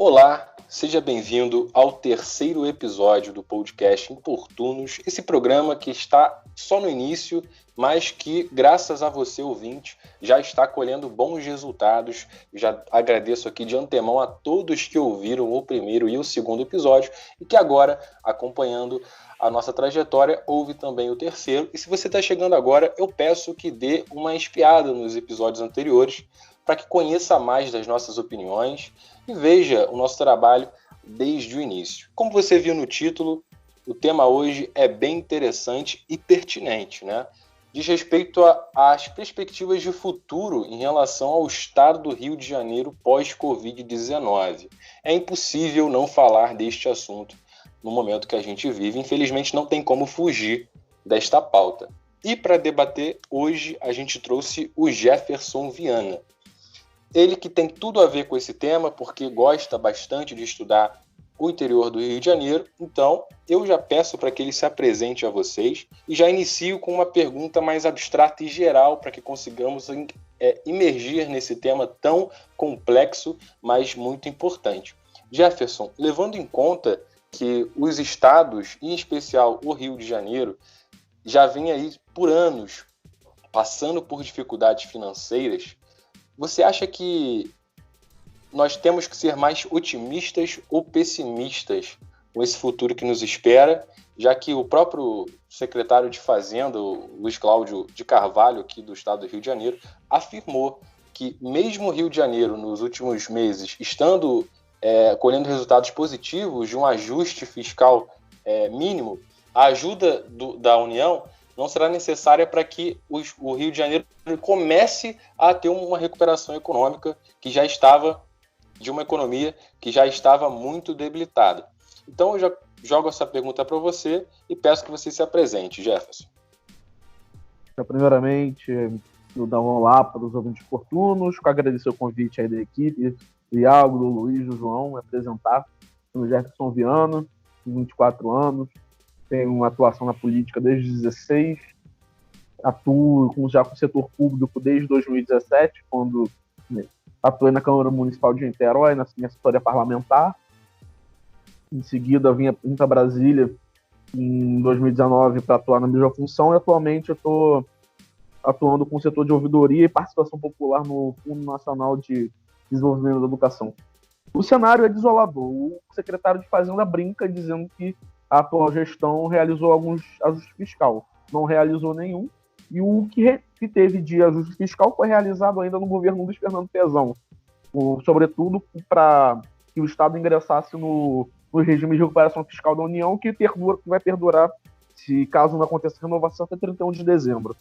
Olá, seja bem-vindo ao terceiro episódio do podcast Importunos, esse programa que está só no início, mas que, graças a você, ouvinte, já está colhendo bons resultados. Já agradeço aqui de antemão a todos que ouviram o primeiro e o segundo episódio e que agora, acompanhando a nossa trajetória, ouve também o terceiro. E se você está chegando agora, eu peço que dê uma espiada nos episódios anteriores para que conheça mais das nossas opiniões e veja o nosso trabalho desde o início. Como você viu no título, o tema hoje é bem interessante e pertinente, né? Diz respeito às perspectivas de futuro em relação ao estado do Rio de Janeiro pós-Covid-19. É impossível não falar deste assunto no momento que a gente vive. Infelizmente, não tem como fugir desta pauta. E para debater, hoje a gente trouxe o Jefferson Viana. Ele que tem tudo a ver com esse tema, porque gosta bastante de estudar o interior do Rio de Janeiro. Então, eu já peço para que ele se apresente a vocês e já inicio com uma pergunta mais abstrata e geral para que consigamos imergir nesse tema tão complexo, mas muito importante. Jefferson, levando em conta que os estados, em especial o Rio de Janeiro, já vem aí por anos passando por dificuldades financeiras, você acha que nós temos que ser mais otimistas ou pessimistas com esse futuro que nos espera, já que o próprio secretário de Fazenda, o Luiz Cláudio de Carvalho, aqui do estado do Rio de Janeiro, afirmou que mesmo o Rio de Janeiro, nos últimos meses, estando colhendo resultados positivos de um ajuste fiscal mínimo, a ajuda da União não será necessária para que o Rio de Janeiro comece a ter uma recuperação econômica que já estava, de uma economia que já estava muito debilitada. Então eu já jogo essa pergunta para você e peço que você se apresente, Jefferson. Primeiramente, eu dar um olá para os ouvintes oportunos, agradecer o convite aí da equipe, do Iago, do Luiz, do João, me apresentar. Sou Jefferson Viana, 24 anos, tenho uma atuação na política desde 16, atuo já com o setor público desde 2017, quando atuei na Câmara Municipal de Niterói, na minha história parlamentar. Em seguida, vim para Brasília em 2019 para atuar na mesma função, e atualmente eu estou atuando com o setor de ouvidoria e participação popular no Fundo Nacional de Desenvolvimento da Educação. O cenário é desolador. O secretário de Fazenda brinca dizendo que a atual gestão realizou alguns ajustes fiscal. Não realizou nenhum. E o que teve de ajuste fiscal foi realizado ainda no governo Luiz Fernando Pezão, sobretudo para que o Estado ingressasse no regime de recuperação fiscal da União, que vai perdurar, se caso não aconteça renovação, até 31 de dezembro.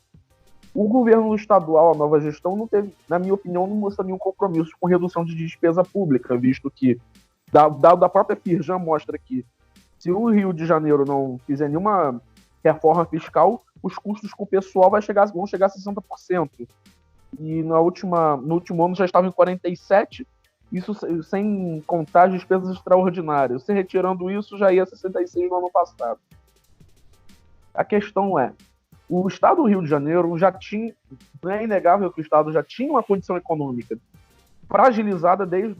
O governo estadual, a nova gestão, não teve, na minha opinião, não mostrou nenhum compromisso com redução de despesa pública, visto que, dado da própria Firjan, mostra que se o Rio de Janeiro não fizer nenhuma reforma fiscal, os custos com o pessoal vão chegar a 60%. E no último ano já estava em 47%, isso sem contar as despesas extraordinárias. Se retirando isso, já ia a 66% no ano passado. A questão é, o Estado do Rio de Janeiro já tinha, não é inegável que o Estado já tinha uma condição econômica fragilizada desde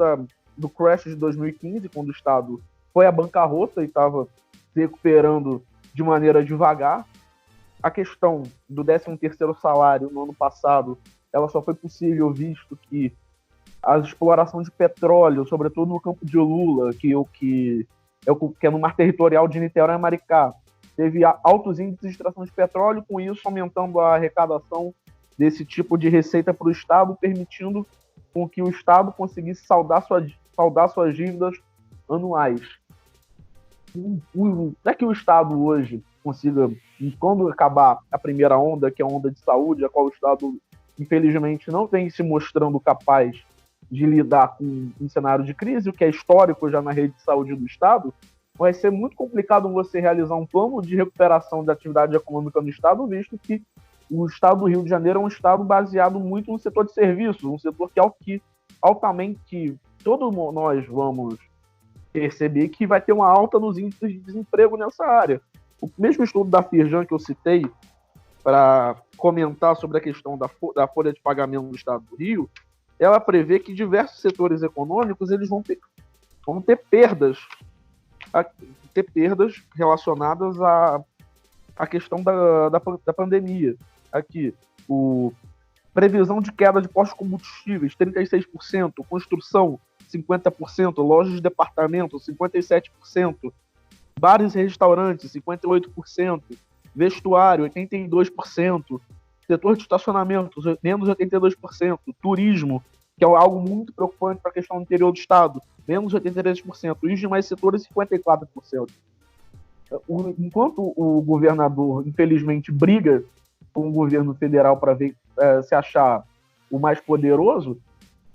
do crash de 2015, quando o Estado foi à bancarrota e estava se recuperando de maneira devagar. A questão do 13º salário no ano passado, ela só foi possível visto que a exploração de petróleo, sobretudo no campo de Lula, que é no mar territorial de Niterói e Maricá, teve altos índices de extração de petróleo, com isso aumentando a arrecadação desse tipo de receita para o Estado, permitindo com que o Estado conseguisse saldar suas dívidas anuais. Para que o Estado hoje consiga, quando acabar a primeira onda, que é a onda de saúde, a qual o Estado, infelizmente, não vem se mostrando capaz de lidar com um cenário de crise, o que é histórico já na rede de saúde do Estado, vai ser muito complicado você realizar um plano de recuperação da atividade econômica no Estado, visto que o Estado do Rio de Janeiro é um Estado baseado muito no setor de serviços, um setor que altamente todos nós vamos perceber que vai ter uma alta nos índices de desemprego nessa área. O mesmo estudo da Firjan que eu citei para comentar sobre a questão da folha de pagamento do Estado do Rio, ela prevê que diversos setores econômicos eles vão ter vão ter perdas relacionadas à questão da pandemia. Aqui, previsão de queda de postos de combustíveis, 36%, construção, 50%, lojas de departamento, 57%, bares e restaurantes, 58%, vestuário, 82%, setor de estacionamento, menos 82%, turismo, que é algo muito preocupante para a questão do interior do estado, menos 83%, e os demais setores, 54%. Enquanto o governador, infelizmente, briga com o governo federal para se achar o mais poderoso,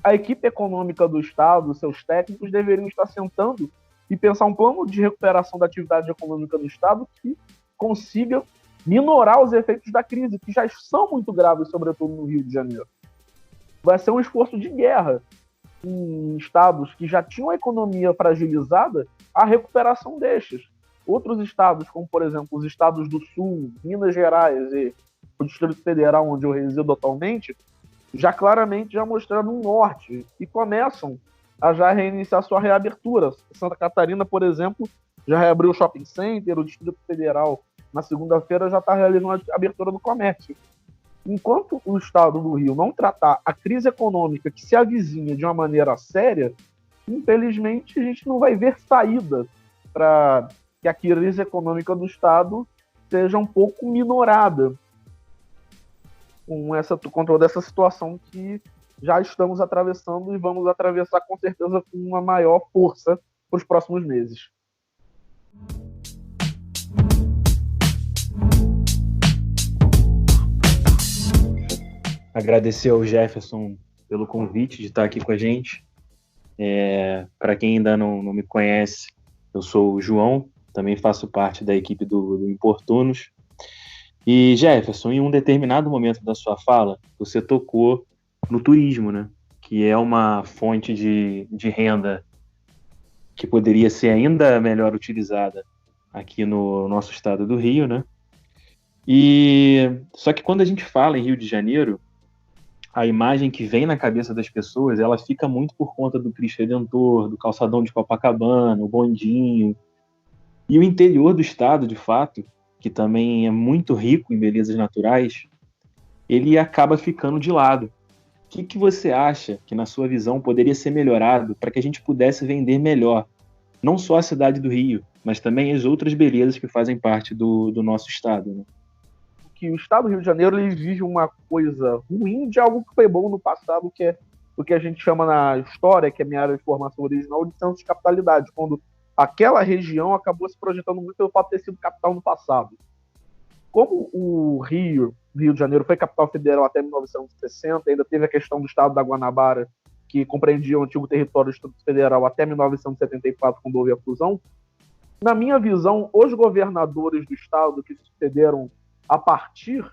a equipe econômica do estado, seus técnicos, deveriam estar sentando e pensar um plano de recuperação da atividade econômica do estado que consiga minorar os efeitos da crise, que já são muito graves, sobretudo no Rio de Janeiro. Vai ser um esforço de guerra em estados que já tinham a economia fragilizada, a recuperação destes. Outros estados, como por exemplo os estados do Sul, Minas Gerais e o Distrito Federal, onde eu resido atualmente, já claramente já mostraram um norte e começam a já reiniciar sua reabertura. Santa Catarina, por exemplo, já reabriu o shopping center, o Distrito Federal, na segunda-feira, já está realizando a abertura do comércio. Enquanto o estado do Rio não tratar a crise econômica que se avizinha de uma maneira séria, infelizmente a gente não vai ver saída para que a crise econômica do estado seja um pouco minorada com toda essa situação que já estamos atravessando e vamos atravessar com certeza com uma maior força para os próximos meses. Agradecer ao Jefferson pelo convite de estar aqui com a gente. Para quem ainda não me conhece, eu sou o João, também faço parte da equipe do Importunos. E, Jefferson, em um determinado momento da sua fala, você tocou no turismo, né? Que é uma fonte de renda que poderia ser ainda melhor utilizada aqui no nosso estado do Rio, né? Só que quando a gente fala em Rio de Janeiro, a imagem que vem na cabeça das pessoas, ela fica muito por conta do Cristo Redentor, do calçadão de Copacabana, o bondinho. E o interior do estado, de fato, que também é muito rico em belezas naturais, ele acaba ficando de lado. O que você acha que, na sua visão, poderia ser melhorado para que a gente pudesse vender melhor, não só a cidade do Rio, mas também as outras belezas que fazem parte do nosso estado, né? Que o estado do Rio de Janeiro ele vive uma coisa ruim de algo que foi bom no passado, que é o que a gente chama na história, que é a minha área de formação original, de centro de capitalidade, quando aquela região acabou se projetando muito pelo fato de ter sido capital no passado. Como o Rio de Janeiro foi capital federal até 1960, ainda teve a questão do estado da Guanabara, que compreendia o antigo território do Distrito Federal até 1974, quando houve a fusão. Na minha visão, os governadores do estado que sucederam a partir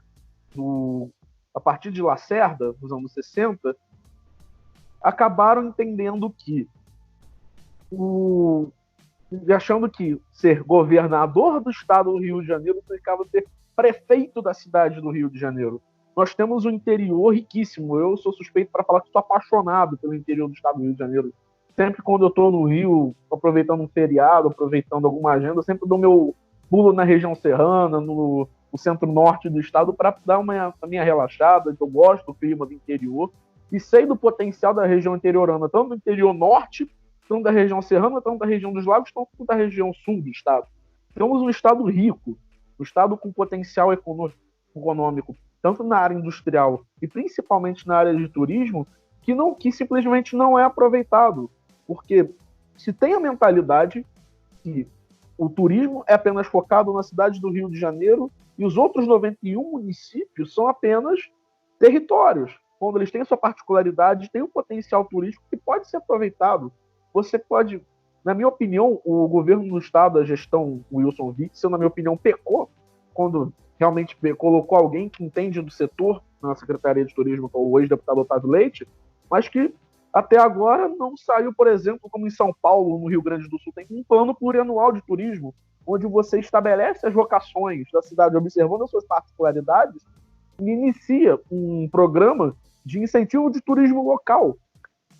de Lacerda, nos anos 60, acabaram entendendo achando que ser governador do estado do Rio de Janeiro significava ser prefeito da cidade do Rio de Janeiro. Nós temos um interior riquíssimo. Eu sou suspeito para falar que sou apaixonado pelo interior do estado do Rio de Janeiro. Sempre quando eu estou no Rio, aproveitando um feriado, aproveitando alguma agenda, eu sempre dou meu pulo na região serrana, no centro-norte do estado, para dar a minha relaxada, que eu gosto do clima do interior, e sei do potencial da região interiorana, tanto do interior norte, tanto da região serrana, tanto da região dos lagos, tanto da região sul do estado. Temos um estado rico, um estado com potencial econômico, tanto na área industrial e principalmente na área de turismo, que simplesmente não é aproveitado. Porque se tem a mentalidade que o turismo é apenas focado na cidade do Rio de Janeiro e os outros 91 municípios são apenas territórios, quando eles têm sua particularidade, têm um potencial turístico que pode ser aproveitado. Você pode, na minha opinião, o governo do estado, a gestão Wilson Witzel, na minha opinião, pecou quando realmente colocou alguém que entende do setor na Secretaria de Turismo, o ex-deputado Otávio Leite, mas que até agora não saiu, por exemplo, como em São Paulo, no Rio Grande do Sul, tem um plano plurianual de turismo, onde você estabelece as vocações da cidade observando as suas particularidades e inicia um programa de incentivo de turismo local.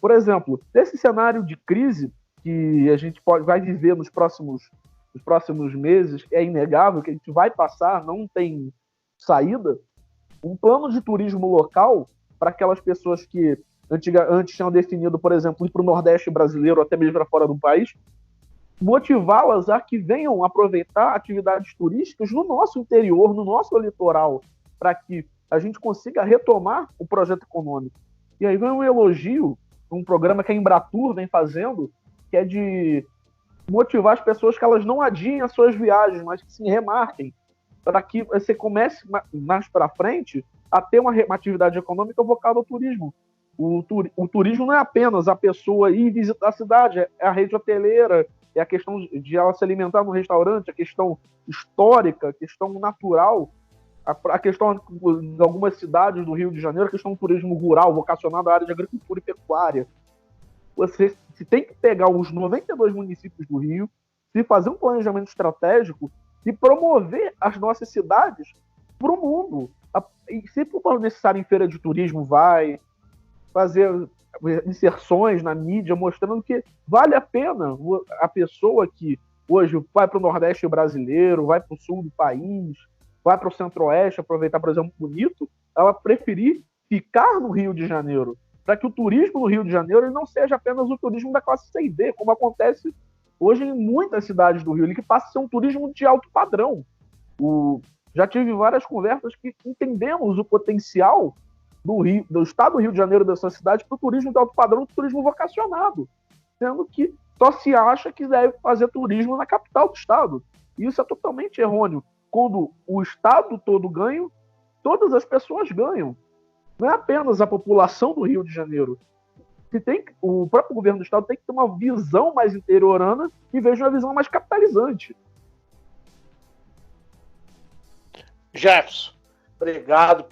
Por exemplo, nesse cenário de crise que a gente vai viver nos próximos meses, é inegável que a gente vai passar, não tem saída, um plano de turismo local para aquelas pessoas que antes tinham definido, por exemplo, ir para o Nordeste brasileiro, até mesmo para fora do país, motivá-las a que venham aproveitar atividades turísticas no nosso interior, no nosso litoral, para que a gente consiga retomar o projeto econômico. E aí vem um elogio, um programa que a Embratur vem fazendo, que é de motivar as pessoas que elas não adiem as suas viagens, mas que se remarquem, para que você comece mais para frente a ter uma atividade econômica voltada ao turismo. O turismo não é apenas a pessoa ir visitar a cidade, é a rede hoteleira, é a questão de ela se alimentar no restaurante, a questão histórica, a questão natural, a questão de algumas cidades do Rio de Janeiro, a questão do turismo rural, vocacionado à área de agricultura e pecuária. Você tem que pegar os 92 municípios do Rio, se fazer um planejamento estratégico e promover as nossas cidades para o mundo. E se for necessário em feira de turismo, vai fazer inserções na mídia mostrando que vale a pena a pessoa que hoje vai para o Nordeste brasileiro, vai para o sul do país, vai para o Centro-Oeste, aproveitar, por exemplo, bonito, ela preferir ficar no Rio de Janeiro, para que o turismo no Rio de Janeiro ele não seja apenas o turismo da classe C e D, como acontece hoje em muitas cidades do Rio, ele que passa a ser um turismo de alto padrão. Já tive várias conversas que entendemos o potencial do estado do Rio de Janeiro, dessa cidade, para o turismo de alto padrão, do turismo vocacionado, sendo que só se acha que deve fazer turismo na capital do estado. E isso é totalmente errôneo. Quando o estado todo ganha, todas as pessoas ganham. Não é apenas a população do Rio de Janeiro. O próprio governo do estado tem que ter uma visão mais interiorana em vez de uma visão mais capitalizante. Jefferson, obrigado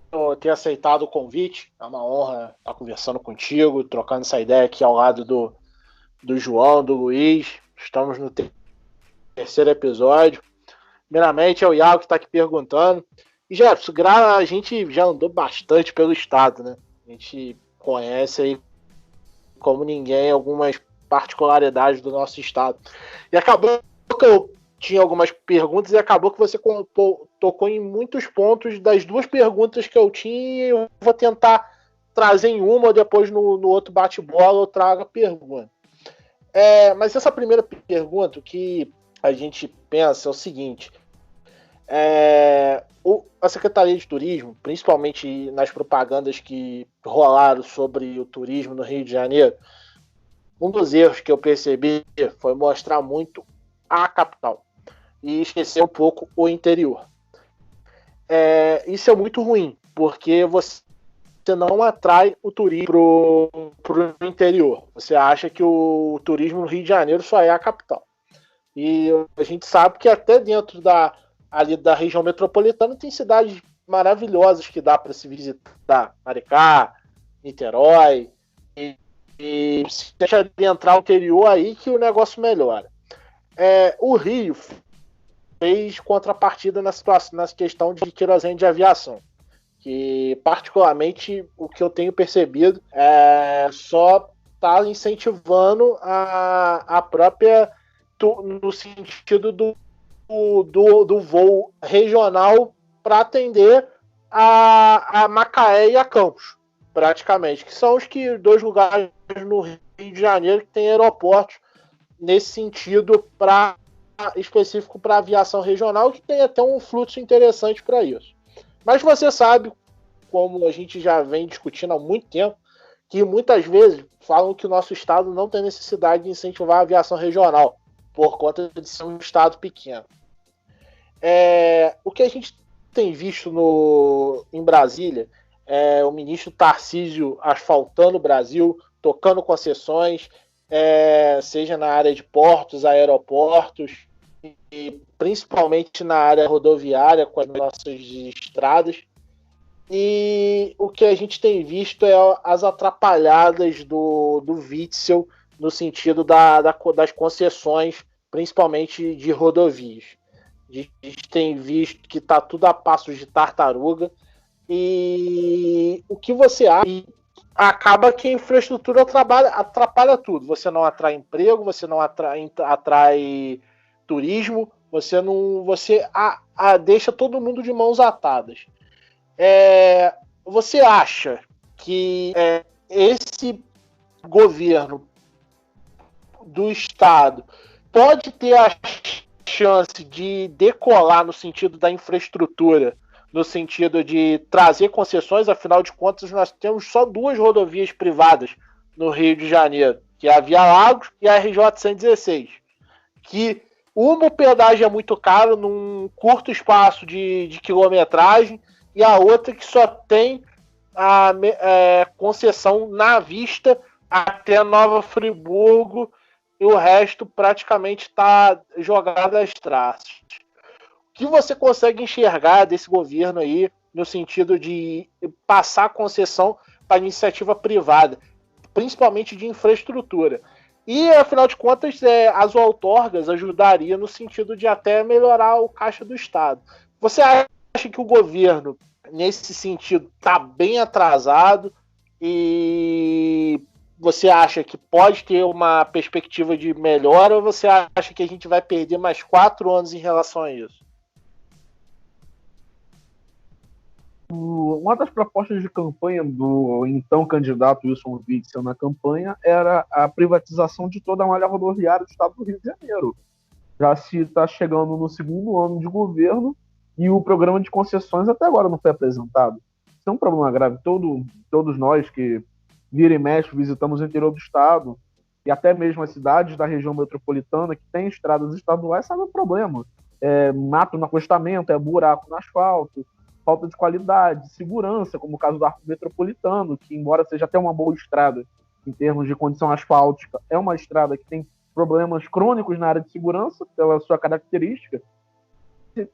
por ter aceitado o convite. É uma honra estar conversando contigo, trocando essa ideia aqui ao lado do João, do Luiz. Estamos no terceiro episódio. Primeiramente é o Iago que está aqui perguntando. E Jefferson, a gente já andou bastante pelo estado, né? A gente conhece aí como ninguém algumas particularidades do nosso estado. E acabou que eu tinha algumas perguntas e acabou que você tocou em muitos pontos das duas perguntas que eu tinha, e eu vou tentar trazer em uma ou depois no outro bate-bola eu trago a pergunta. Mas essa primeira pergunta, o que a gente pensa é o seguinte: a Secretaria de Turismo, principalmente nas propagandas que rolaram sobre o turismo no Rio de Janeiro, um dos erros que eu percebi foi mostrar muito a capital e esquecer um pouco o interior. Isso é muito ruim, porque você não atrai o turismo para o interior. Você acha que o turismo no Rio de Janeiro só é a capital. E a gente sabe que até dentro ali da região metropolitana tem cidades maravilhosas que dá para se visitar. Maricá, Niterói. E se deixa de entrar o interior aí que o negócio melhora. O Rio fez contrapartida na questão de querosene de aviação, que particularmente o que eu tenho percebido só está incentivando a própria, no sentido do voo regional para atender a Macaé e a Campos, praticamente, que são os dois lugares no Rio de Janeiro que tem aeroportos nesse sentido específico para aviação regional, que tem até um fluxo interessante para isso. Mas você sabe, como a gente já vem discutindo há muito tempo, que muitas vezes falam que o nosso estado não tem necessidade de incentivar a aviação regional, por conta de ser um estado pequeno. O que a gente tem visto em Brasília é o ministro Tarcísio asfaltando o Brasil, tocando concessões, seja na área de portos, aeroportos, e principalmente na área rodoviária com as nossas estradas. E o que a gente tem visto é as atrapalhadas do Witzel no sentido das concessões, principalmente de rodovias. A gente tem visto que está tudo a passos de tartaruga. E o que você acha acaba que a infraestrutura atrapalha tudo. Você não atrai emprego, você não atrai turismo, você não, você deixa todo mundo de mãos atadas. Você acha que esse governo do estado pode ter a chance de decolar no sentido da infraestrutura, no sentido de trazer concessões? Afinal de contas, nós temos só 2 rodovias privadas no Rio de Janeiro, que é a Via Lagos e a RJ-116, que uma, o pedágio é muito caro num curto espaço de quilometragem, e a outra que só tem a concessão na vista até Nova Friburgo, e o resto praticamente está jogado às traças. O que você consegue enxergar desse governo aí, no sentido de passar concessão para iniciativa privada, principalmente de infraestrutura? E, afinal de contas, as outorgas ajudariam no sentido de até melhorar o caixa do Estado. Você acha que o governo, nesse sentido, está bem atrasado e você acha que pode ter uma perspectiva de melhora, ou você acha que a gente vai perder mais 4 anos em relação a isso? Uma das propostas de campanha do então candidato Wilson Witzel na campanha era a privatização de toda a malha rodoviária do estado do Rio de Janeiro. Já se está chegando no 2º ano de governo e o programa de concessões até agora não foi apresentado. Isso é um problema grave. Todos nós que vira e mexe visitamos o interior do estado e até mesmo as cidades da região metropolitana que têm estradas estaduais sabem o problema. Mato no acostamento, buraco no asfalto, falta de qualidade, segurança, como o caso do Arco Metropolitano, que embora seja até uma boa estrada em termos de condição asfáltica, é uma estrada que tem problemas crônicos na área de segurança, pela sua característica. Se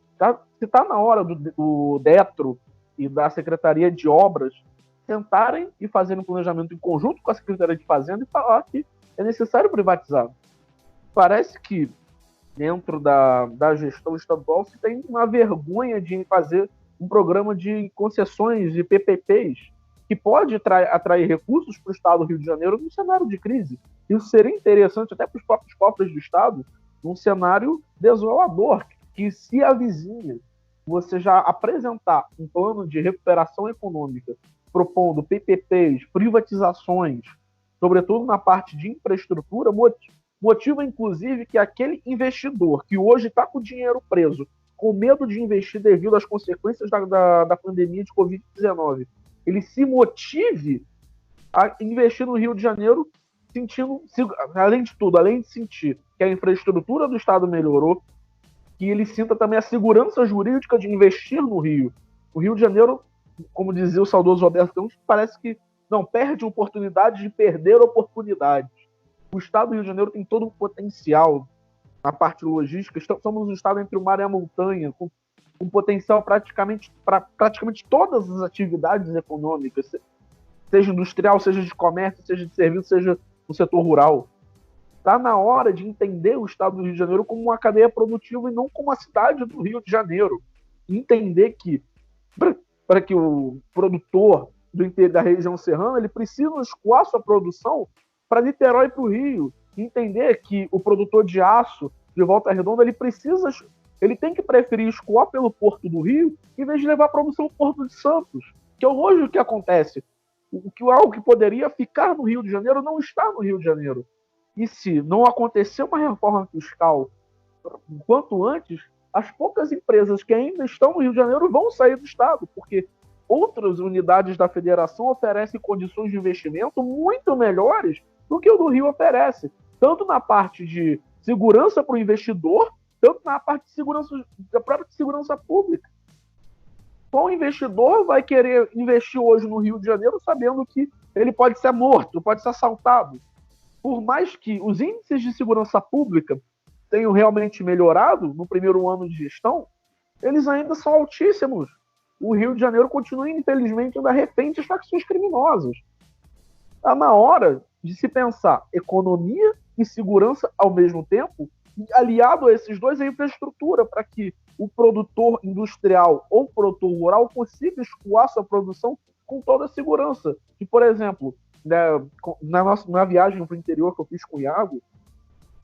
está na hora do DETRO e da Secretaria de Obras sentarem e fazerem um planejamento em conjunto com a Secretaria de Fazenda e falar que é necessário privatizar. Parece que dentro da gestão estadual se tem uma vergonha de fazer um programa de concessões e PPPs que pode atrair recursos para o estado do Rio de Janeiro num cenário de crise. Isso seria interessante até para os próprios cofres do estado, num cenário desolador, que se avizinha. Você já apresentar um plano de recuperação econômica propondo PPPs, privatizações, sobretudo na parte de infraestrutura, motiva inclusive que aquele investidor que hoje está com o dinheiro preso, com medo de investir devido às consequências da pandemia de Covid-19, ele se motive a investir no Rio de Janeiro, sentindo, além de tudo, além de sentir que a infraestrutura do Estado melhorou, que ele sinta também a segurança jurídica de investir no Rio. O Rio de Janeiro, como dizia o saudoso Roberto Campos, parece que não perde oportunidade de perder oportunidades. O Estado do Rio de Janeiro tem todo um potencial na parte logística. Somos um estado entre o mar e a montanha, com potencial para praticamente todas as atividades econômicas, seja industrial, seja de comércio, seja de serviço, seja no setor rural. Está na hora de entender o estado do Rio de Janeiro como uma cadeia produtiva e não como a cidade do Rio de Janeiro. Entender que, para que o produtor da região serrana ele precisa escoar sua produção para Niterói e para o Rio. Entender que o produtor de aço de Volta Redonda ele tem que preferir escoar pelo Porto do Rio em vez de levar a produção ao Porto de Santos, que é hoje o que acontece. Algo que poderia ficar no Rio de Janeiro não está no Rio de Janeiro. E se não acontecer uma reforma fiscal quanto antes, as poucas empresas que ainda estão no Rio de Janeiro vão sair do estado, porque outras unidades da federação oferecem condições de investimento muito melhores do que o do Rio oferece, tanto na parte de segurança para o investidor, tanto na parte de segurança, da própria segurança pública. Qual investidor vai querer investir hoje no Rio de Janeiro sabendo que ele pode ser morto, pode ser assaltado? Por mais que os índices de segurança pública tenham realmente melhorado no primeiro ano de gestão, eles ainda são altíssimos. O Rio de Janeiro continua, infelizmente, ainda refém de facções criminosas. Está na hora de se pensar economia e segurança ao mesmo tempo, e aliado a esses dois, a infraestrutura, para que o produtor industrial ou produtor rural consiga escoar sua produção com toda a segurança. E, por exemplo, né, na viagem para o interior que eu fiz com o Iago,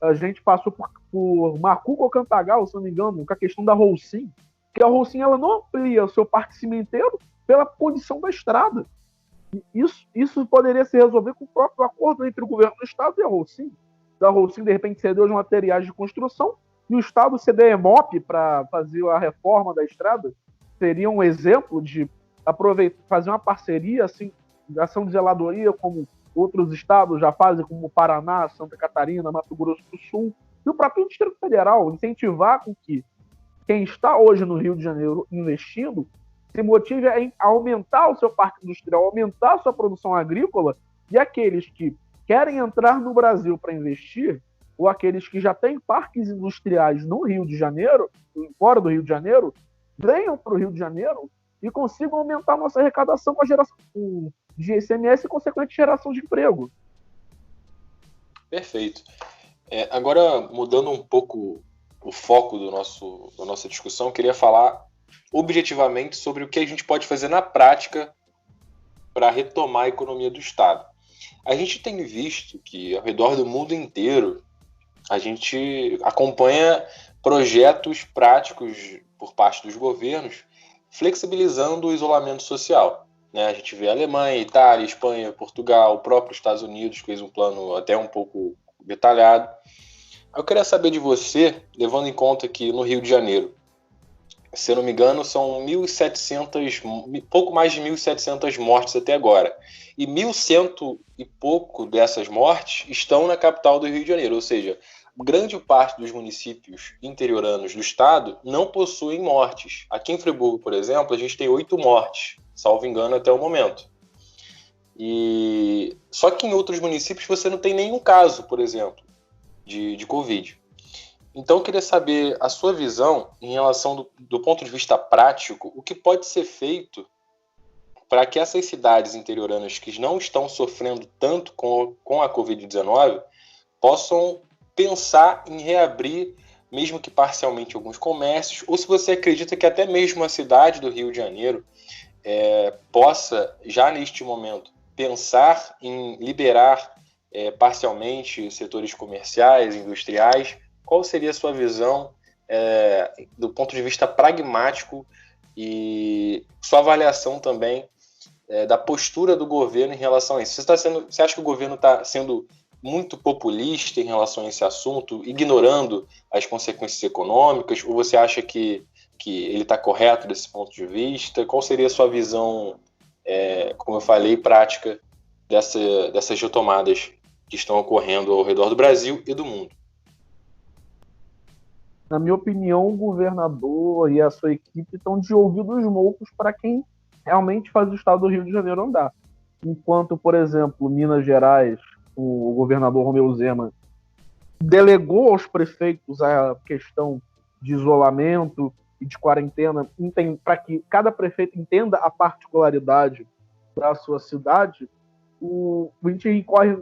a gente passou por Macuco ou Cantagal, se não me engano, com a questão da Holcim, que a Holcim ela não amplia o seu parque cimenteiro pela condição da estrada. Isso poderia se resolver com o próprio acordo entre o governo do estado e a Holcim. A Holcim, de repente, cedeu os materiais de construção e o estado ceder EMOP para fazer a reforma da estrada. Seria um exemplo de fazer uma parceria, assim, ação de zeladoria, como outros estados já fazem, como Paraná, Santa Catarina, Mato Grosso do Sul, e o próprio Distrito Federal, incentivar com que quem está hoje no Rio de Janeiro investindo se motive a aumentar o seu parque industrial, aumentar a sua produção agrícola, e aqueles que querem entrar no Brasil para investir, ou aqueles que já têm parques industriais no Rio de Janeiro, fora do Rio de Janeiro, venham para o Rio de Janeiro e consigam aumentar a nossa arrecadação com a geração de ICMS e consequente geração de emprego. Perfeito. Agora, mudando um pouco o foco da nossa discussão, eu queria falar objetivamente sobre o que a gente pode fazer na prática para retomar a economia do Estado. A gente tem visto que, ao redor do mundo inteiro, a gente acompanha projetos práticos por parte dos governos flexibilizando o isolamento social. A gente vê a Alemanha, Itália, Espanha, Portugal, o próprio Estados Unidos fez um plano até um pouco detalhado. Eu queria saber de você, levando em conta que no Rio de Janeiro, se eu não me engano, são 1.700, pouco mais de 1.700 mortes até agora. E 1.100 e pouco dessas mortes estão na capital do Rio de Janeiro, ou seja, grande parte dos municípios interioranos do estado não possuem mortes. Aqui em Friburgo, por exemplo, a gente tem 8 mortes, salvo engano, até o momento. Só que em outros municípios você não tem nenhum caso, por exemplo, de Covid. Então, eu queria saber a sua visão em relação do ponto de vista prático, o que pode ser feito para que essas cidades interioranas que não estão sofrendo tanto com a Covid-19 possam pensar em reabrir, mesmo que parcialmente, alguns comércios, ou se você acredita que até mesmo a cidade do Rio de Janeiro possa, já neste momento, pensar em liberar parcialmente setores comerciais, industriais. Qual seria a sua visão do ponto de vista pragmático e sua avaliação também da postura do governo em relação a isso? Você acha que o governo está sendo muito populista em relação a esse assunto, ignorando as consequências econômicas, ou você acha que ele está correto desse ponto de vista? Qual seria a sua visão, como eu falei, prática dessas retomadas que estão ocorrendo ao redor do Brasil e do mundo? Na minha opinião, o governador e a sua equipe estão de ouvidos moucos para quem realmente faz o estado do Rio de Janeiro andar. Enquanto, por exemplo, Minas Gerais, o governador Romeu Zema delegou aos prefeitos a questão de isolamento e de quarentena para que cada prefeito entenda a particularidade da sua cidade. A gente recorre,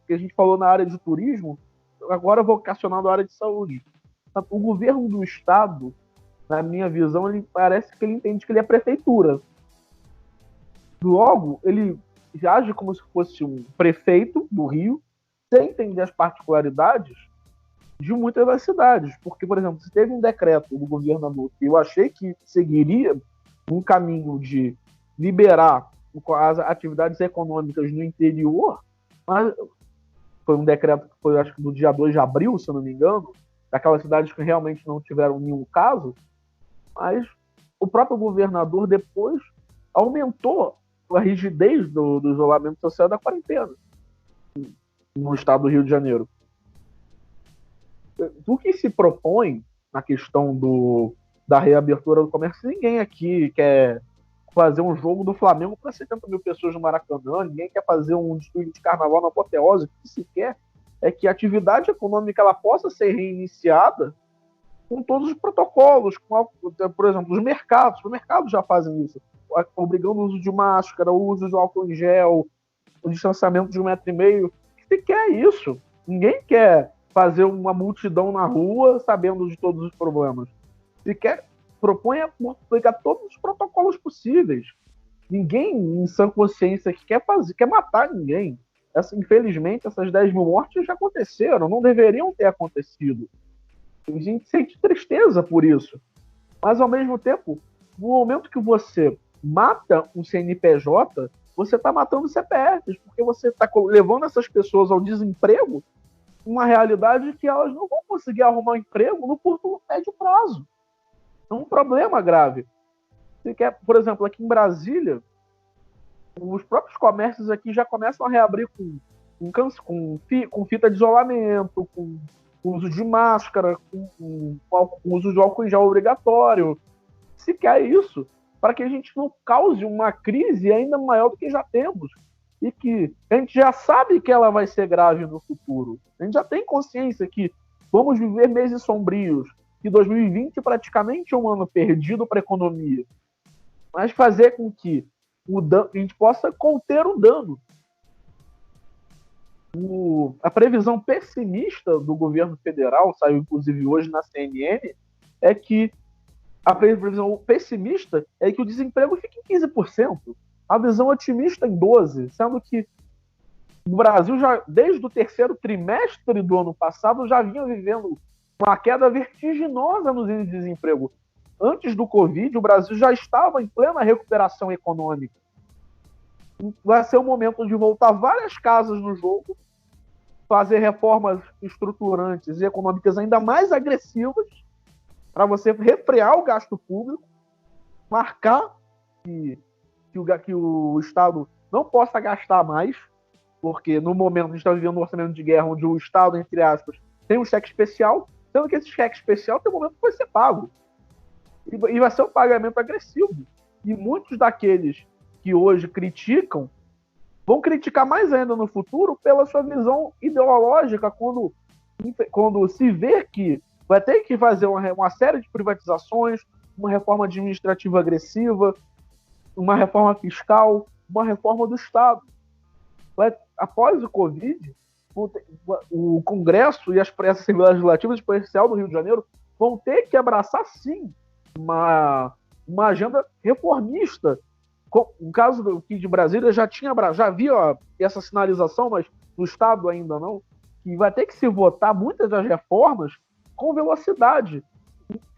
que a gente falou na área de turismo, agora vocacionado à área de saúde. O governo do estado, na minha visão, ele parece que ele entende que ele é prefeitura. Logo, ele já age como se fosse um prefeito do Rio, sem entender as particularidades de muitas das cidades. Porque, por exemplo, se teve um decreto do governador que eu achei que seguiria um caminho de liberar as atividades econômicas no interior, mas foi um decreto que foi, acho que no dia 2 de abril, se eu não me engano, daquelas cidades que realmente não tiveram nenhum caso, mas o próprio governador depois aumentou a rigidez do isolamento social da quarentena no estado do Rio de Janeiro. O que se propõe na questão da reabertura do comércio, ninguém aqui quer fazer um jogo do Flamengo para 70 mil pessoas no Maracanã, ninguém quer fazer um desfile de carnaval na apoteose. O que se quer é que a atividade econômica ela possa ser reiniciada com todos os protocolos, por exemplo, os mercados já fazem isso, obrigando o uso de máscara, o uso de álcool em gel, o distanciamento de 1,5 metro. O que se quer é isso. Ninguém quer fazer uma multidão na rua sabendo de todos os problemas. Se quer, propõe aplicar todos os protocolos possíveis. Ninguém em sã consciência que quer matar ninguém. Infelizmente, essas 10 mil mortes já aconteceram, não deveriam ter acontecido. A gente sente tristeza por isso. Mas, ao mesmo tempo, no momento que você mata um CNPJ, você está matando CPFs, porque você está levando essas pessoas ao desemprego, uma realidade que elas não vão conseguir arrumar um emprego no curto médio prazo. É um problema grave. Você quer, por exemplo, aqui em Brasília, os próprios comércios aqui já começam a reabrir com fita de isolamento, com uso de máscara, com uso de álcool em gel obrigatório. Se quer isso, para que a gente não cause uma crise ainda maior do que já temos. E que a gente já sabe que ela vai ser grave no futuro. A gente já tem consciência que vamos viver meses sombrios, que 2020 praticamente é um ano perdido para a economia. Mas fazer com que a gente possa conter o dano. A previsão pessimista do governo federal, saiu inclusive hoje na CNN, é que a previsão pessimista é que o desemprego fique em 15%. A visão otimista em 12%, sendo que o Brasil, já desde o terceiro trimestre do ano passado, já vinha vivendo uma queda vertiginosa nos índices de desemprego. Antes do Covid, o Brasil já estava em plena recuperação econômica. Vai ser o momento de voltar várias casas no jogo, fazer reformas estruturantes e econômicas ainda mais agressivas, para você refrear o gasto público, marcar que o Estado não possa gastar mais, porque no momento a gente está vivendo um orçamento de guerra onde o Estado, entre aspas, tem um cheque especial, sendo que esse cheque especial tem um momento que vai ser pago. E vai ser um pagamento agressivo. E muitos daqueles que hoje criticam vão criticar mais ainda no futuro pela sua visão ideológica, quando se vê que vai ter que fazer uma série de privatizações, uma reforma administrativa agressiva, uma reforma fiscal, uma reforma do Estado. Após o Covid, o Congresso e as Assembleias Legislativas, em especial do Rio de Janeiro, vão ter que abraçar, sim, uma agenda reformista. No caso aqui de Brasília, já havia essa sinalização, mas no Estado ainda não, que vai ter que se votar muitas das reformas com velocidade,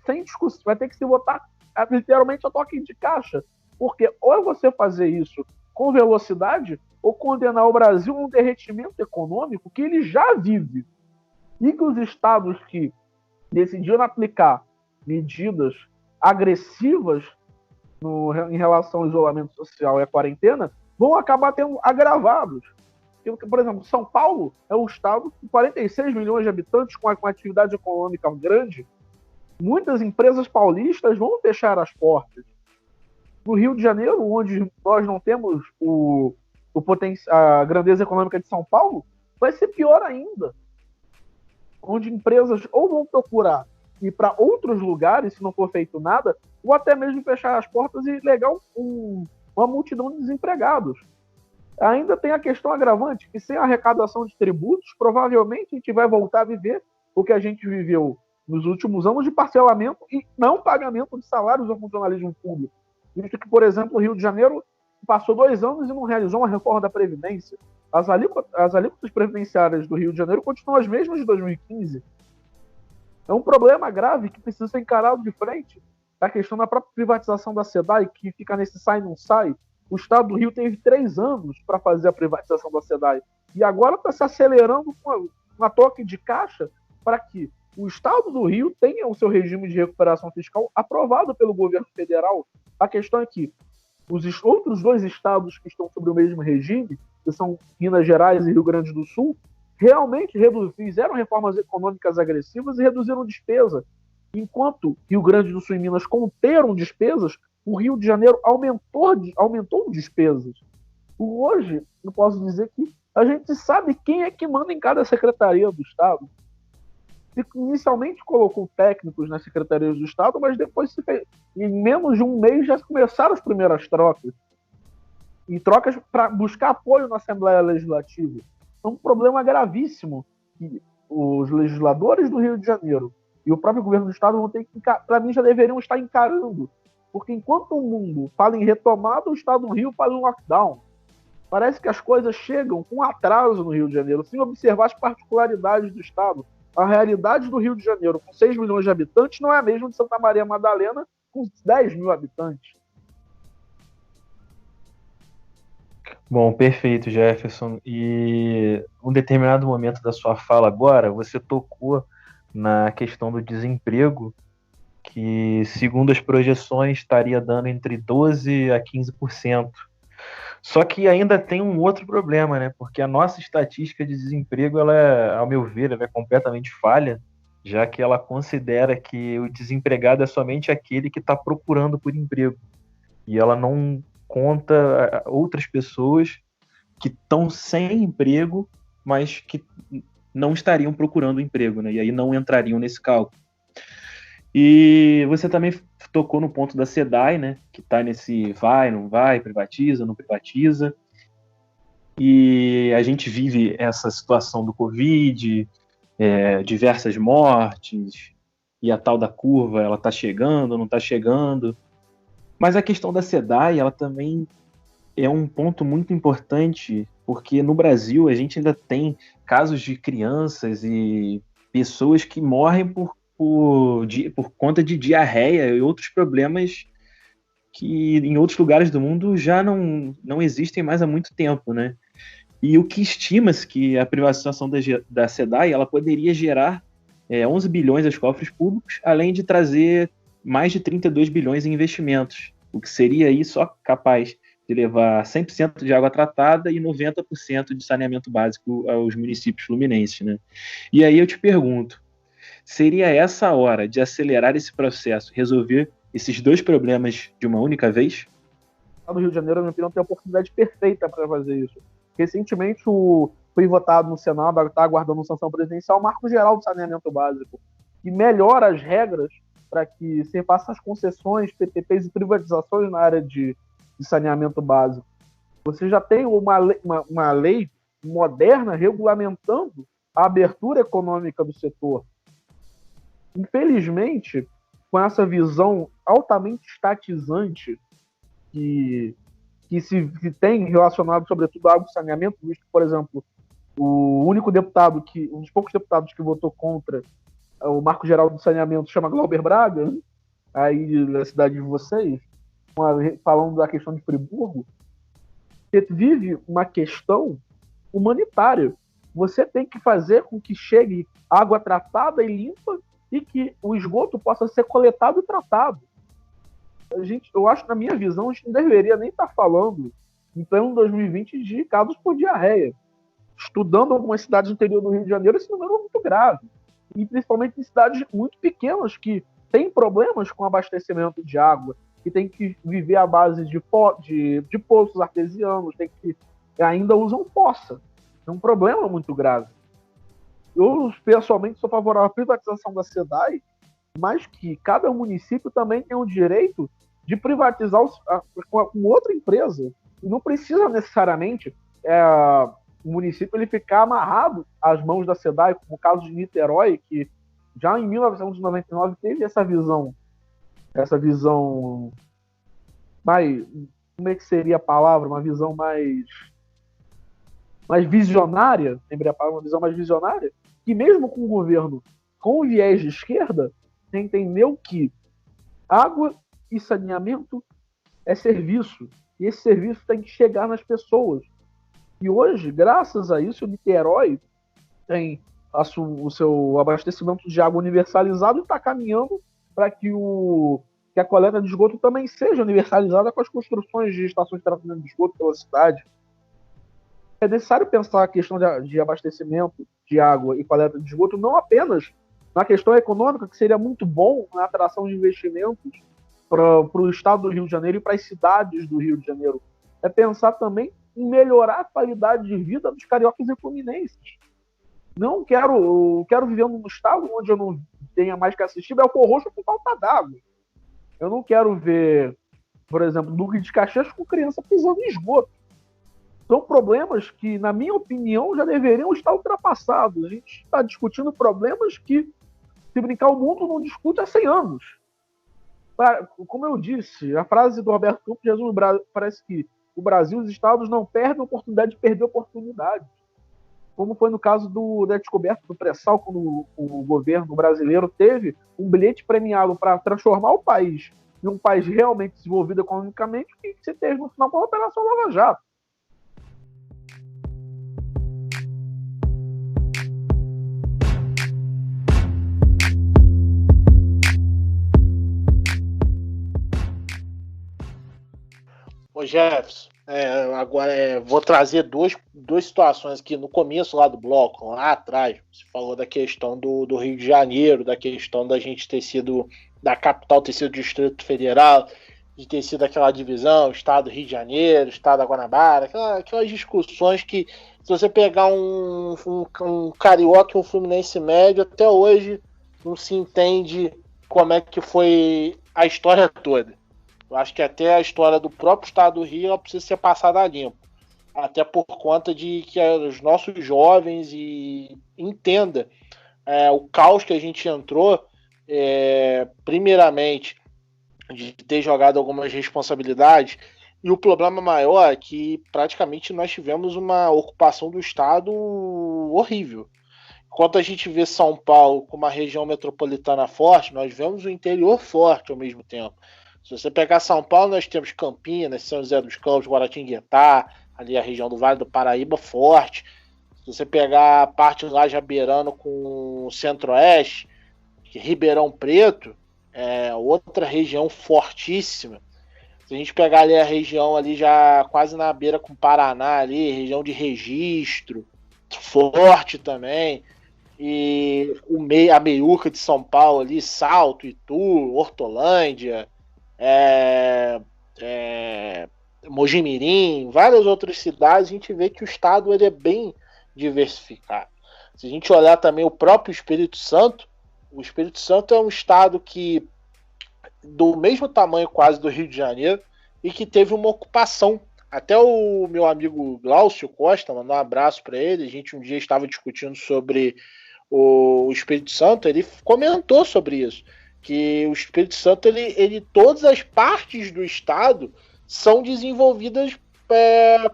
sem discussão. Vai ter que se votar literalmente a toque de caixa, porque ou é você fazer isso com velocidade ou condenar o Brasil a um derretimento econômico que ele já vive. E que os estados que decidiram aplicar medidas agressivas em relação ao isolamento social e à quarentena vão acabar tendo agravados. Por exemplo, São Paulo é um estado com 46 milhões de habitantes, com uma atividade econômica grande. Muitas empresas paulistas vão fechar as portas. No Rio de Janeiro, onde nós não temos a grandeza econômica de São Paulo, vai ser pior ainda. Onde empresas ou vão procurar ir para outros lugares, se não for feito nada, ou até mesmo fechar as portas e legar uma multidão de desempregados. Ainda tem a questão agravante, que sem a arrecadação de tributos, provavelmente a gente vai voltar a viver o que a gente viveu nos últimos anos de parcelamento e não pagamento de salários ao funcionalismo público. Visto que, por exemplo, o Rio de Janeiro passou 2 anos e não realizou uma reforma da Previdência. As alíquotas previdenciárias do Rio de Janeiro continuam as mesmas de 2015. É um problema grave que precisa ser encarado de frente. A questão da própria privatização da SEDAI, que fica nesse sai não sai. O Estado do Rio teve 3 anos para fazer a privatização da SEDAI. E agora está se acelerando com uma toque de caixa para que o Estado do Rio tenha o seu regime de recuperação fiscal aprovado pelo governo federal. A questão é que os outros 2 estados que estão sobre o mesmo regime, que são Minas Gerais e Rio Grande do Sul, realmente fizeram reformas econômicas agressivas e reduziram despesa. Enquanto Rio Grande do Sul e Minas conteram despesas, o Rio de Janeiro aumentou despesas. Hoje, eu posso dizer que a gente sabe quem é que manda em cada secretaria do Estado. Inicialmente colocou técnicos nas secretarias do Estado, mas depois, em menos de um mês, já começaram as primeiras trocas. E trocas para buscar apoio na Assembleia Legislativa. É um problema gravíssimo que os legisladores do Rio de Janeiro e o próprio governo do Estado vão ter que, para mim, já deveriam estar encarando Porque enquanto o mundo fala em retomada, o estado do Rio fala em lockdown. Parece que as coisas chegam com atraso no Rio de Janeiro, sem observar as particularidades do estado. A realidade do Rio de Janeiro, com 6 milhões de habitantes, não é a mesma de Santa Maria Madalena, com 10 mil habitantes. Bom, perfeito, Jefferson. E um determinado momento da sua fala agora, você tocou na questão do desemprego, que, segundo as projeções, estaria dando entre 12% a 15%. Só que ainda tem um outro problema, né? Porque a nossa estatística de desemprego, ela é, ao meu ver, ela é completamente falha, já que ela considera que o desempregado é somente aquele que está procurando por emprego. E ela não conta outras pessoas que estão sem emprego, mas que não estariam procurando emprego, né? E aí não entrariam nesse cálculo. E você também tocou no ponto da SEDAI, né? Que está nesse vai, não vai, privatiza, não privatiza. E a gente vive essa situação do Covid, diversas mortes, e a tal da curva, ela está chegando, não está chegando. Mas a questão da SEDAI, ela também é um ponto muito importante, porque no Brasil a gente ainda tem casos de crianças e pessoas que morrem por conta de diarreia e outros problemas que em outros lugares do mundo já não existem mais há muito tempo, né? E o que estima-se que a privatização da SEDAI ela poderia gerar 11 bilhões aos cofres públicos, além de trazer mais de 32 bilhões em investimentos, o que seria aí só capaz de levar 100% de água tratada e 90% de saneamento básico aos municípios fluminenses, né? E aí eu te pergunto, seria essa a hora de acelerar esse processo, resolver esses dois problemas de uma única vez? No Rio de Janeiro, na minha opinião, tem a oportunidade perfeita para fazer isso. Recentemente, foi votado no Senado, está aguardando sanção presidencial, o Marco Geral do Saneamento Básico, que melhora as regras para que se façam as concessões, PPPs e privatizações na área de saneamento básico. Você já tem uma lei moderna regulamentando a abertura econômica do setor. Infelizmente, com essa visão altamente estatizante que se tem relacionado, sobretudo, ao saneamento, visto, por exemplo, um dos poucos deputados que votou contra o Marco Geral do Saneamento chama Glauber Braga, né? Aí da cidade de vocês, falando da questão de Friburgo, você vive uma questão humanitária. Você tem que fazer com que chegue água tratada e limpa e que o esgoto possa ser coletado e tratado. Eu acho, na minha visão, a gente não deveria nem estar falando, em pleno 2020, de casos por diarreia. Estudando algumas cidades do interior do Rio de Janeiro, esse número é muito grave. E principalmente em cidades muito pequenas que têm problemas com abastecimento de água, que tem que viver à base de poços artesianos, que ainda usam fossa. É um problema muito grave. Eu, pessoalmente, sou favorável à privatização da SEDAI, mas que cada município também tem o direito de privatizar com outra empresa. E não precisa necessariamente o município ele ficar amarrado às mãos da SEDAI, como o caso de Niterói, que já em 1999 teve essa visão mais, como é que seria a palavra? Uma visão mais visionária, lembrei a palavra, uma visão mais visionária, que mesmo com o governo com viés de esquerda, entendeu que água e saneamento é serviço, e esse serviço tem que chegar nas pessoas. E hoje, graças a isso, o Niterói tem o seu abastecimento de água universalizado e está caminhando para que a coleta de esgoto também seja universalizada com as construções de estações de tratamento de esgoto pela cidade. É necessário pensar a questão de abastecimento de água e coleta de esgoto não apenas na questão econômica, que seria muito bom na atração de investimentos para o estado do Rio de Janeiro e para as cidades do Rio de Janeiro. É pensar também em melhorar a qualidade de vida dos cariocas e fluminenses. Não quero viver num estado onde eu não tenha mais que assistir Belfort Roxo por falta d'água. Eu não quero ver, por exemplo, Duque de Caxias com criança pisando em esgoto. São problemas que, na minha opinião, já deveriam estar ultrapassados. A gente está discutindo problemas que, se brincar, o mundo não discute há 100 anos. Como eu disse, a frase do Roberto Campos resume, parece que o Brasil e os estados não perdem a oportunidade de perder oportunidade. Como foi no caso da descoberta do pré-sal, quando o governo brasileiro teve um bilhete premiado para transformar o país em um país realmente desenvolvido economicamente, o que se teve no final com a Operação Lava Jato. Ô Jefferson, agora vou trazer duas situações aqui no começo lá do bloco, lá atrás. Você falou da questão do Rio de Janeiro, da questão da gente ter sido, da capital ter sido Distrito Federal, de ter sido aquela divisão, Estado do Rio de Janeiro, Estado da Guanabara, aquelas discussões que, se você pegar um carioca e um fluminense médio, até hoje não se entende como é que foi a história toda. Eu acho que até a história do próprio Estado do Rio ela precisa ser passada a limpo. Até por conta de que os nossos jovens entendam o caos que a gente entrou, primeiramente, de ter jogado algumas responsabilidades. E o problema maior é que praticamente nós tivemos uma ocupação do Estado horrível. Enquanto a gente vê São Paulo com uma região metropolitana forte, nós vemos o interior forte ao mesmo tempo. Se você pegar São Paulo, nós temos Campinas, São José dos Campos, Guaratinguetá, ali a região do Vale do Paraíba forte. Se você pegar a parte lá já beirando com o Centro-Oeste, Ribeirão Preto, outra região fortíssima. Se a gente pegar ali a região ali já quase na beira com o Paraná, ali, região de Registro, forte também. E a meiuca de São Paulo ali, Salto, Itu, Hortolândia, Mojimirim, várias outras cidades, a gente vê que o estado ele é bem diversificado. Se a gente olhar também o próprio Espírito Santo, o Espírito Santo é um estado que do mesmo tamanho quase do Rio de Janeiro e que teve uma ocupação. Até o meu amigo Glaucio Costa, mandar um abraço para ele, a gente um dia estava discutindo sobre o Espírito Santo, ele comentou sobre isso, que o Espírito Santo, todas as partes do estado são desenvolvidas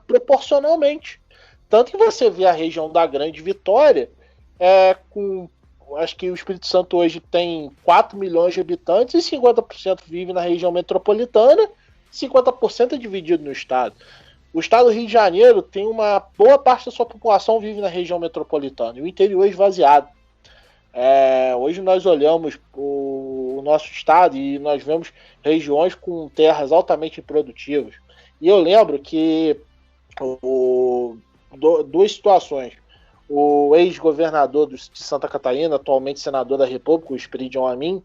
proporcionalmente. Tanto que você vê a região da Grande Vitória, acho que o Espírito Santo hoje tem 4 milhões de habitantes e 50% vive na região metropolitana, 50% é dividido no estado. O estado do Rio de Janeiro tem uma boa parte da sua população vive na região metropolitana e o interior é esvaziado. Hoje nós olhamos o nosso estado e nós vemos regiões com terras altamente improdutivas. E eu lembro que duas situações. O ex-governador de Santa Catarina, atualmente senador da República, o Espiridion Amin,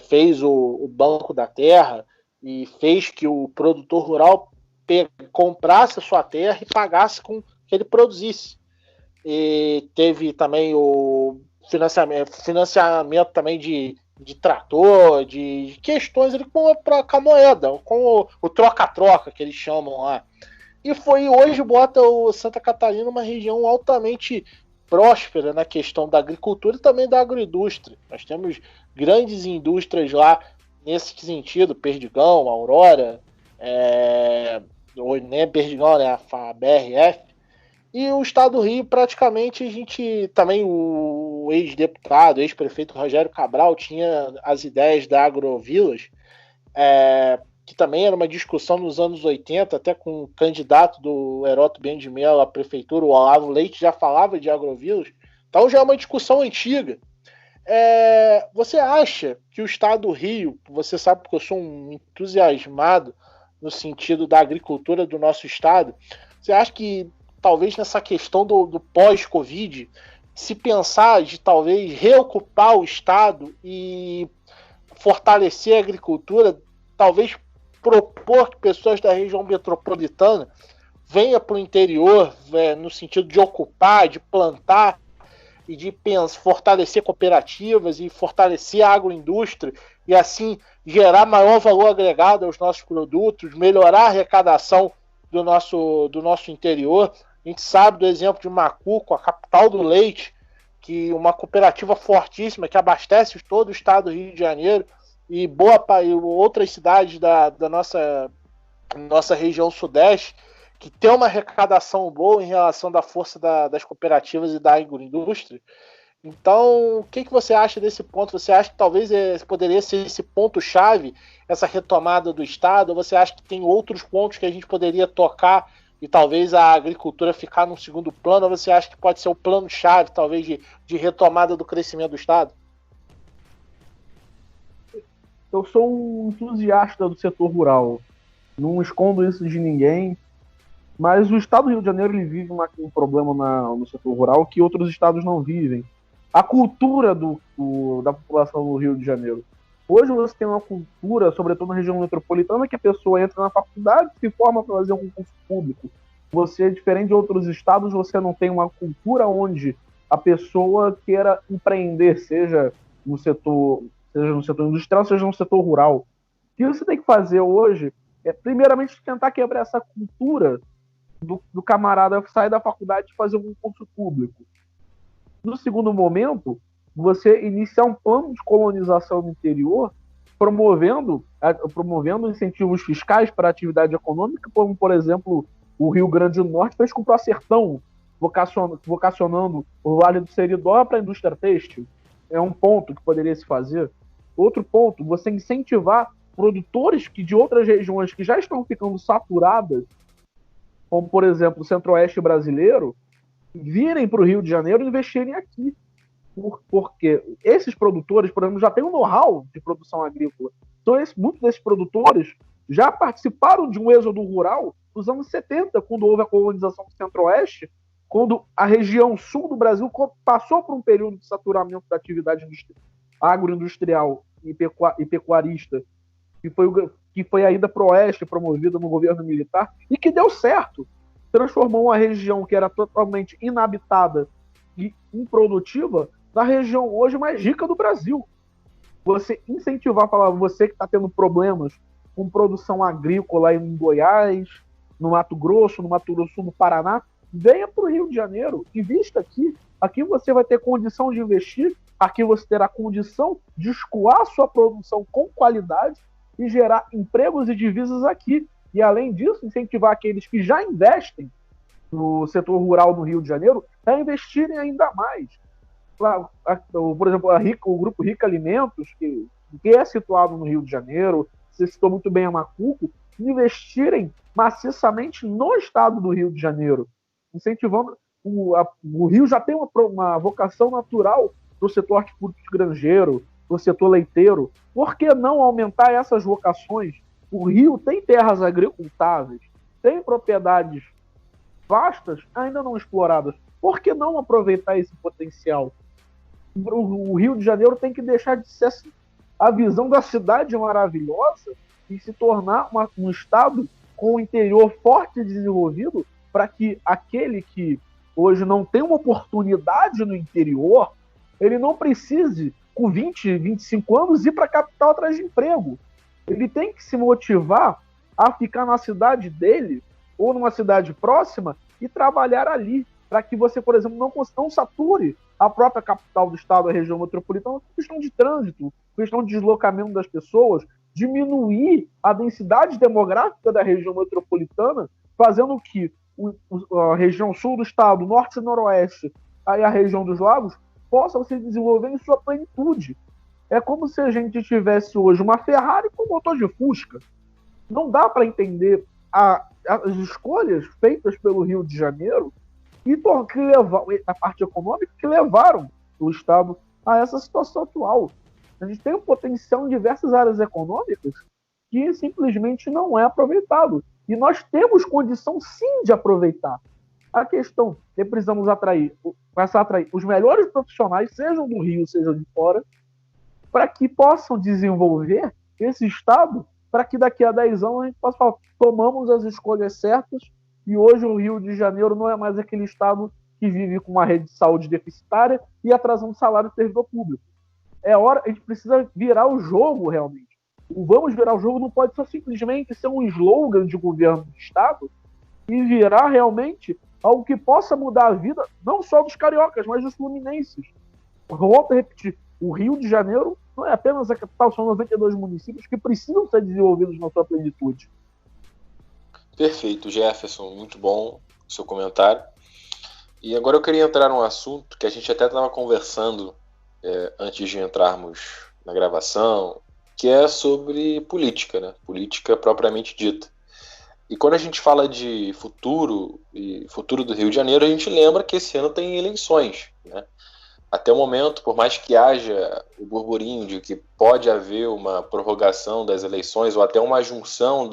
fez o Banco da Terra e fez que o produtor rural comprasse a sua terra e pagasse com que ele produzisse. E teve também o financiamento também de trator, de questões ali com a moeda, com o troca-troca que eles chamam lá. E hoje bota o Santa Catarina uma região altamente próspera na questão da agricultura e também da agroindústria. Nós temos grandes indústrias lá nesse sentido, Perdigão, Aurora, nem Perdigão, né, a BRF. E o estado do Rio, praticamente, a gente também, o ex-deputado, ex-prefeito Rogério Cabral, tinha as ideias da Agrovilas, que também era uma discussão nos anos 80, até com o candidato do Heródoto Ben de Mello à prefeitura, o Olavo Leite, já falava de agrovilas. Então já é uma discussão antiga. Você acha que o estado do Rio, você sabe que eu sou um entusiasmado no sentido da agricultura do nosso estado, você acha que talvez nessa questão do pós-Covid, se pensar de talvez reocupar o estado e fortalecer a agricultura, talvez propor que pessoas da região metropolitana venham para o interior, no sentido de ocupar, de plantar e de fortalecer cooperativas e fortalecer a agroindústria e assim gerar maior valor agregado aos nossos produtos, melhorar a arrecadação do nosso interior. A gente sabe do exemplo de Macuco, a capital do leite, que uma cooperativa fortíssima que abastece todo o estado do Rio de Janeiro e outras cidades da nossa região sudeste que tem uma arrecadação boa em relação da força das cooperativas e da agroindústria. Então, o que você acha desse ponto? Você acha que talvez poderia ser esse ponto-chave, essa retomada do Estado? Ou você acha que tem outros pontos que a gente poderia tocar e talvez a agricultura ficar no segundo plano? Ou você acha que pode ser o plano-chave, talvez, de retomada do crescimento do Estado? Eu sou um entusiasta do setor rural. Não escondo isso de ninguém. Mas o estado do Rio de Janeiro ele vive um problema no setor rural que outros estados não vivem. A cultura da população do Rio de Janeiro. Hoje você tem uma cultura, sobretudo na região metropolitana, que a pessoa entra na faculdade e se forma para fazer um concurso público. Você, diferente de outros estados, você não tem uma cultura onde a pessoa queira empreender, seja no setor industrial, seja no setor rural. O que você tem que fazer hoje é, primeiramente, tentar quebrar essa cultura do camarada sair da faculdade e fazer um concurso público. No segundo momento, você iniciar um plano de colonização no interior, promovendo incentivos fiscais para a atividade econômica, como, por exemplo, o Rio Grande do Norte fez com o Prosertão, vocacionando o Vale do Seridó para a indústria têxtil. É um ponto que poderia se fazer. Outro ponto, você incentivar produtores de outras regiões que já estão ficando saturadas, como, por exemplo, o Centro-Oeste brasileiro, virem para o Rio de Janeiro e investirem aqui. Porque esses produtores, por exemplo, já têm um know-how de produção agrícola. Então, muitos desses produtores já participaram de um êxodo rural nos anos 70, quando houve a colonização do Centro-Oeste, quando a região sul do Brasil passou por um período de saturamento da atividade agroindustrial e pecuarista, que foi a ida para o oeste promovida no governo militar e que deu certo. Transformou uma região que era totalmente inabitada e improdutiva na região hoje mais rica do Brasil. Você incentivar, falar, você que está tendo problemas com produção agrícola em Goiás, no Mato Grosso, no Paraná, venha para o Rio de Janeiro, invista aqui. Aqui você vai ter condição de investir, aqui você terá condição de escoar sua produção com qualidade e gerar empregos e divisas aqui. E, além disso, incentivar aqueles que já investem no setor rural no Rio de Janeiro a investirem ainda mais. Por exemplo, o Grupo Rica Alimentos, que é situado no Rio de Janeiro, você citou muito bem a Macuco, investirem maciçamente no estado do Rio de Janeiro, incentivando. O Rio já tem uma vocação natural para o setor hortifrutícola granjeiro, para o setor leiteiro. Por que não aumentar essas vocações? O Rio tem terras agricultáveis, tem propriedades vastas ainda não exploradas. Por que não aproveitar esse potencial? O Rio de Janeiro tem que deixar de ser a visão da cidade maravilhosa e se tornar um estado com o interior forte e desenvolvido, para que aquele que hoje não tem uma oportunidade no interior, ele não precise, com 20, 25 anos, ir para a capital atrás de emprego. Ele tem que se motivar a ficar na cidade dele ou numa cidade próxima e trabalhar ali, para que você, por exemplo, não sature a própria capital do estado, a região metropolitana, por questão de trânsito, questão de deslocamento das pessoas, diminuir a densidade demográfica da região metropolitana, fazendo que a região sul do estado, norte e noroeste, aí a região dos lagos, possam se desenvolver em sua plenitude. É como se a gente tivesse hoje uma Ferrari com motor de Fusca. Não dá para entender as escolhas feitas pelo Rio de Janeiro e a parte econômica que levaram o Estado a essa situação atual. A gente tem um potencial em diversas áreas econômicas que simplesmente não é aproveitado. E nós temos condição, sim, de aproveitar. A questão é que precisamos começar a atrair os melhores profissionais, sejam do Rio, sejam de fora, para que possam desenvolver esse Estado, para que daqui a 10 anos a gente possa falar, tomamos as escolhas certas e hoje o Rio de Janeiro não é mais aquele Estado que vive com uma rede de saúde deficitária e atrasando o salário do servidor público. É hora, a gente precisa virar o jogo realmente. O vamos virar o jogo não pode só simplesmente ser um slogan de governo do Estado e virar realmente algo que possa mudar a vida não só dos cariocas, mas dos fluminenses. Volto a repetir, O Rio de Janeiro não é apenas a capital, são 92 municípios que precisam ser desenvolvidos na sua plenitude. Perfeito, Jefferson, muito bom o seu comentário. E agora eu queria entrar num assunto que a gente até estava conversando antes de entrarmos na gravação, que é sobre política, né? Política propriamente dita. E quando a gente fala de futuro e futuro do Rio de Janeiro, a gente lembra que esse ano tem eleições, né? Até o momento, por mais que haja o burburinho de que pode haver uma prorrogação das eleições ou até uma junção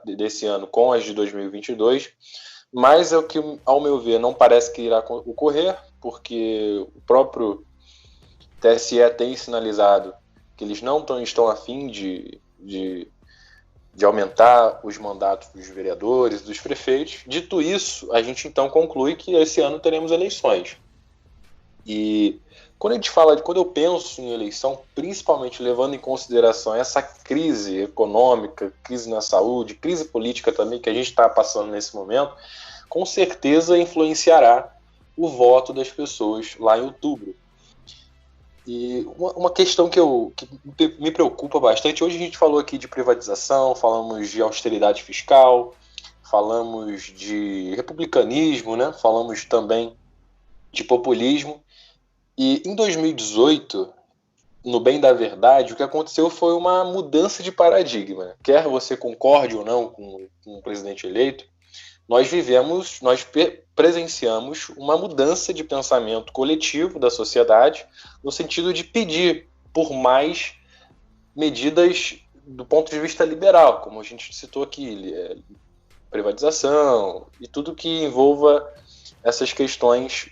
desse ano com as de 2022, mas é o que, ao meu ver, não parece que irá ocorrer, porque o próprio TSE tem sinalizado que eles não estão a fim de aumentar os mandatos dos vereadores, dos prefeitos. Dito isso, a gente então conclui que esse ano teremos eleições. E quando eu penso em eleição, principalmente levando em consideração essa crise econômica, crise na saúde, crise política também que a gente está passando nesse momento, com certeza influenciará o voto das pessoas lá em outubro. E uma questão que me preocupa bastante, hoje a gente falou aqui de privatização, falamos de austeridade fiscal, falamos de republicanismo, né? Falamos também de populismo. E em 2018, no bem da verdade, o que aconteceu foi uma mudança de paradigma. Quer você concorde ou não com o presidente eleito, nós presenciamos uma mudança de pensamento coletivo da sociedade no sentido de pedir por mais medidas do ponto de vista liberal, como a gente citou aqui, privatização e tudo que envolva essas questões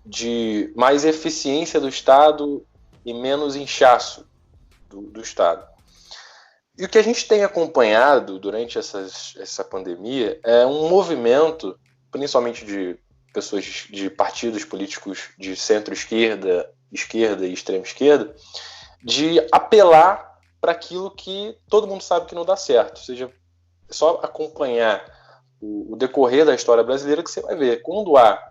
de mais eficiência do Estado e menos inchaço do Estado. E o que a gente tem acompanhado durante essa pandemia é um movimento, principalmente de pessoas de partidos políticos de centro-esquerda, esquerda e extrema-esquerda, de apelar para aquilo que todo mundo sabe que não dá certo. Ou seja, é só acompanhar o decorrer da história brasileira que você vai ver. Quando há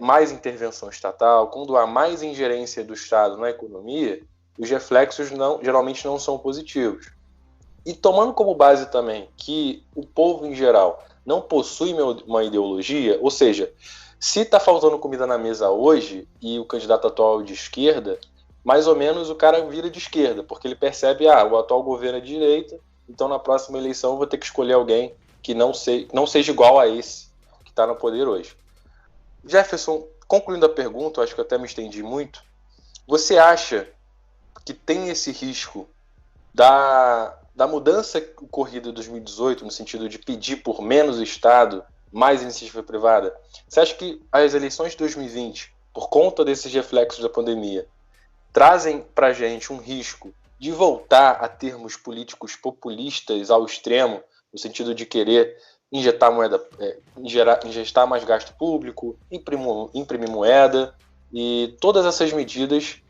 mais intervenção estatal, quando há mais ingerência do Estado na economia, os reflexos geralmente não são positivos. E tomando como base também que o povo em geral não possui uma ideologia, ou seja, se está faltando comida na mesa hoje e o candidato atual é de esquerda, mais ou menos o cara vira de esquerda, porque ele percebe, o atual governo é de direita, então na próxima eleição eu vou ter que escolher alguém que não seja igual a esse que está no poder hoje. Jefferson, concluindo a pergunta, eu acho que eu até me estendi muito, você acha que tem esse risco da mudança ocorrida em 2018, no sentido de pedir por menos Estado, mais iniciativa privada? Você acha que as eleições de 2020, por conta desses reflexos da pandemia, trazem para a gente um risco de voltar a termos políticos populistas ao extremo, no sentido de querer injetar mais gasto público, imprimir moeda, e todas essas medidas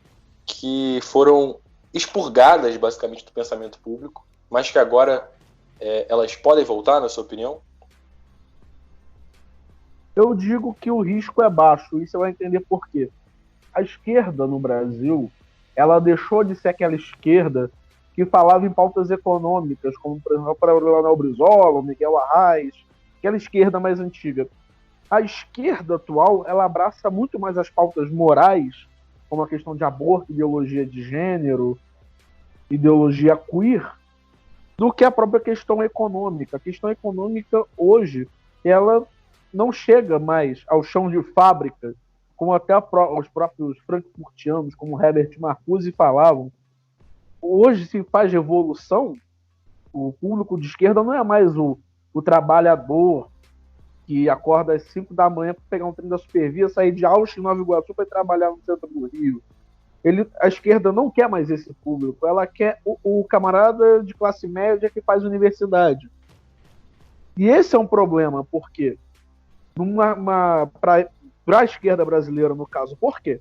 que foram expurgadas basicamente do pensamento público, mas que agora elas podem voltar, na sua opinião? Eu digo que o risco é baixo, e você vai entender por quê. A esquerda no Brasil, ela deixou de ser aquela esquerda que falava em pautas econômicas, como, por exemplo, para o Leonel Brizola, o Miguel Arraes, aquela esquerda mais antiga. A esquerda atual, ela abraça muito mais as pautas morais, como a questão de aborto, ideologia de gênero, ideologia queer, do que a própria questão econômica. A questão econômica, hoje, ela não chega mais ao chão de fábrica, como até os próprios frankfurtianos, como Herbert Marcuse, falavam. Hoje se faz revolução, o público de esquerda não é mais o trabalhador que acorda às 5 da manhã para pegar um trem da Supervia, sair de Auschwitz, Nova Iguaçu, para trabalhar no centro do Rio. A esquerda não quer mais esse público, ela quer o camarada de classe média que faz universidade. E esse é um problema, porque para a esquerda brasileira, no caso, por quê?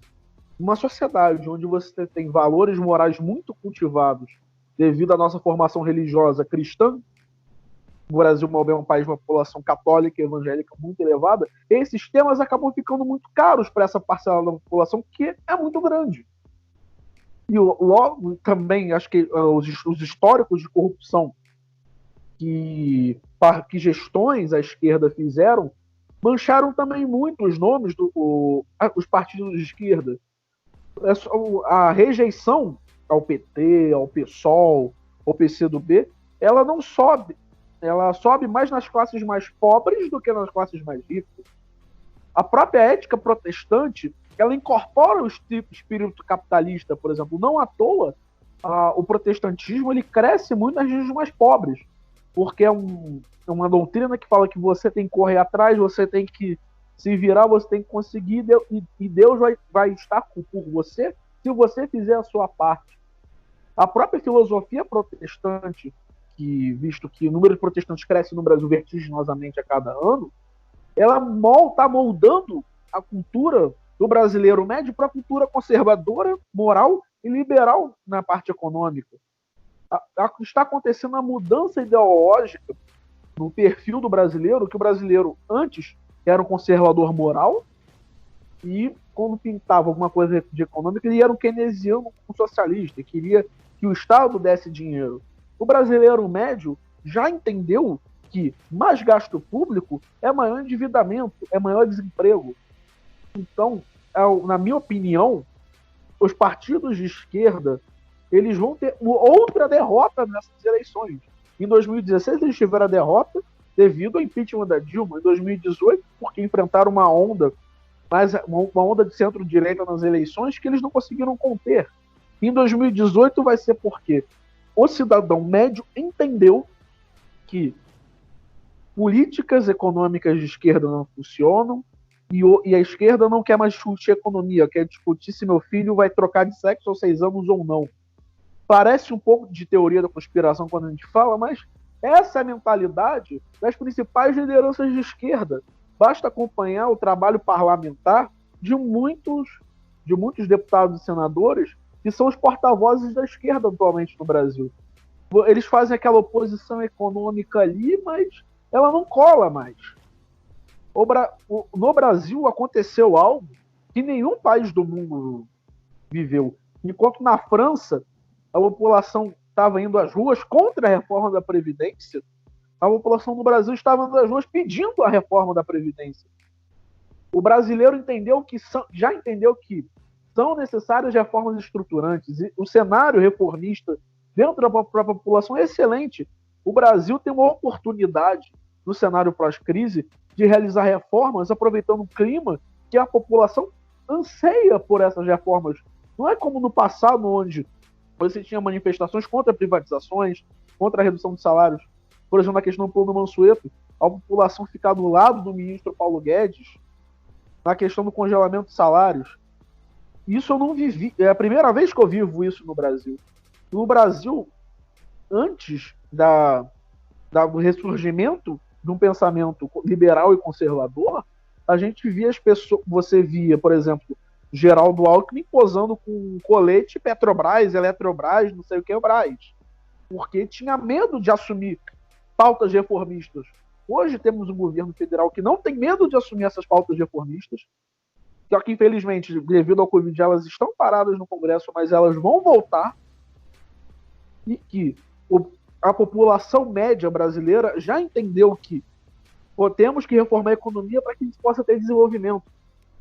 Uma sociedade onde você tem valores morais muito cultivados devido à nossa formação religiosa cristã, o Brasil é um país de uma população católica e evangélica muito elevada, esses temas acabam ficando muito caros para essa parcela da população que é muito grande. E logo também, acho que os históricos de corrupção que gestões à esquerda fizeram mancharam também muito os nomes dos partidos de esquerda. A rejeição ao PT, ao PSOL, ao PCdoB, ela não sobe. Ela sobe mais nas classes mais pobres do que nas classes mais ricas. A própria ética protestante, ela incorpora o espírito capitalista, por exemplo. Não à toa, o protestantismo ele cresce muito nas regiões mais pobres, porque é uma doutrina que fala que você tem que correr atrás, você tem que se virar, você tem que conseguir, e Deus vai estar por você se você fizer a sua parte. A própria filosofia protestante, que visto que o número de protestantes cresce no Brasil vertiginosamente a cada ano, ela está moldando a cultura do brasileiro médio para a cultura conservadora, moral e liberal na parte econômica. Está acontecendo uma mudança ideológica no perfil do brasileiro, que o brasileiro antes era um conservador moral e quando pintava alguma coisa de econômica, ele era um keynesiano, um socialista, queria que o Estado desse dinheiro. O brasileiro médio já entendeu que mais gasto público é maior endividamento, é maior desemprego. Então, na minha opinião, os partidos de esquerda eles vão ter outra derrota nessas eleições. Em 2016, eles tiveram a derrota devido ao impeachment da Dilma. Em 2018, porque enfrentaram uma onda de centro-direita nas eleições que eles não conseguiram conter. Em 2018 vai ser porque o cidadão médio entendeu que políticas econômicas de esquerda não funcionam e a esquerda não quer mais discutir economia, quer discutir se meu filho vai trocar de sexo aos 6 anos ou não. Parece um pouco de teoria da conspiração quando a gente fala, mas essa é a mentalidade das principais lideranças de esquerda. Basta acompanhar o trabalho parlamentar de muitos deputados e senadores que são os porta-vozes da esquerda atualmente no Brasil. Eles fazem aquela oposição econômica ali, mas ela não cola mais. No Brasil aconteceu algo que nenhum país do mundo viveu. Enquanto na França a população estava indo às ruas contra a reforma da Previdência, a população do Brasil estava indo às ruas pedindo a reforma da Previdência. O brasileiro já entendeu que são necessárias reformas estruturantes. E o cenário reformista dentro da própria população é excelente. O Brasil tem uma oportunidade, no cenário pós-crise, de realizar reformas aproveitando o clima que a população anseia por essas reformas. Não é como no passado, onde você tinha manifestações contra privatizações, contra a redução de salários. Por exemplo, na questão do Plano Mansueto, a população ficar do lado do ministro Paulo Guedes na questão do congelamento de salários. Isso eu não vivi. É a primeira vez que eu vivo isso no Brasil. No Brasil, antes do ressurgimento de um pensamento liberal e conservador, a gente via as pessoas. Você via, por exemplo, Geraldo Alckmin posando com um colete Petrobras, Eletrobras, não sei o que, Brás. Porque tinha medo de assumir pautas reformistas. Hoje temos um governo federal que não tem medo de assumir essas pautas reformistas, só que infelizmente, devido ao Covid, elas estão paradas no Congresso, mas elas vão voltar, e que a população média brasileira já entendeu que temos que reformar a economia para que a gente possa ter desenvolvimento.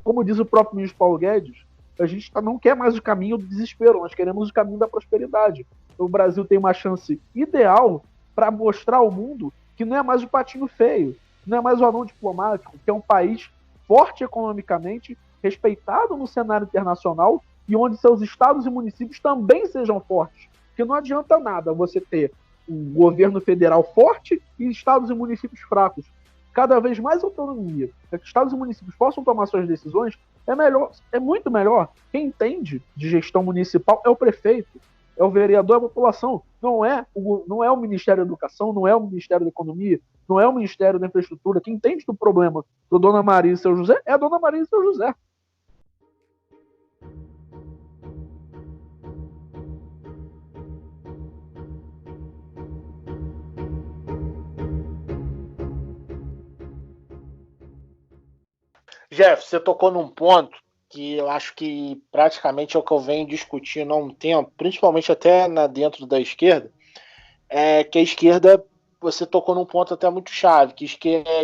Como diz o próprio ministro Paulo Guedes, a gente não quer mais o caminho do desespero, nós queremos o caminho da prosperidade. O Brasil tem uma chance ideal para mostrar ao mundo que não é mais o patinho feio, não é mais o anão diplomático, que é um país forte economicamente, respeitado no cenário internacional e onde seus estados e municípios também sejam fortes. Porque não adianta nada você ter um governo federal forte e estados e municípios fracos. Cada vez mais autonomia, para que estados e municípios possam tomar suas decisões, é muito melhor. Quem entende de gestão municipal é o prefeito, é o vereador, é a população. Não é o Ministério da Educação, não é o Ministério da Economia, não é o Ministério da Infraestrutura. Quem entende do problema do Dona Maria e seu José é a Dona Maria e seu José. Jeff, você tocou num ponto que eu acho que praticamente é o que eu venho discutindo há um tempo, principalmente até dentro da esquerda, é que a esquerda, você tocou num ponto até muito chave, que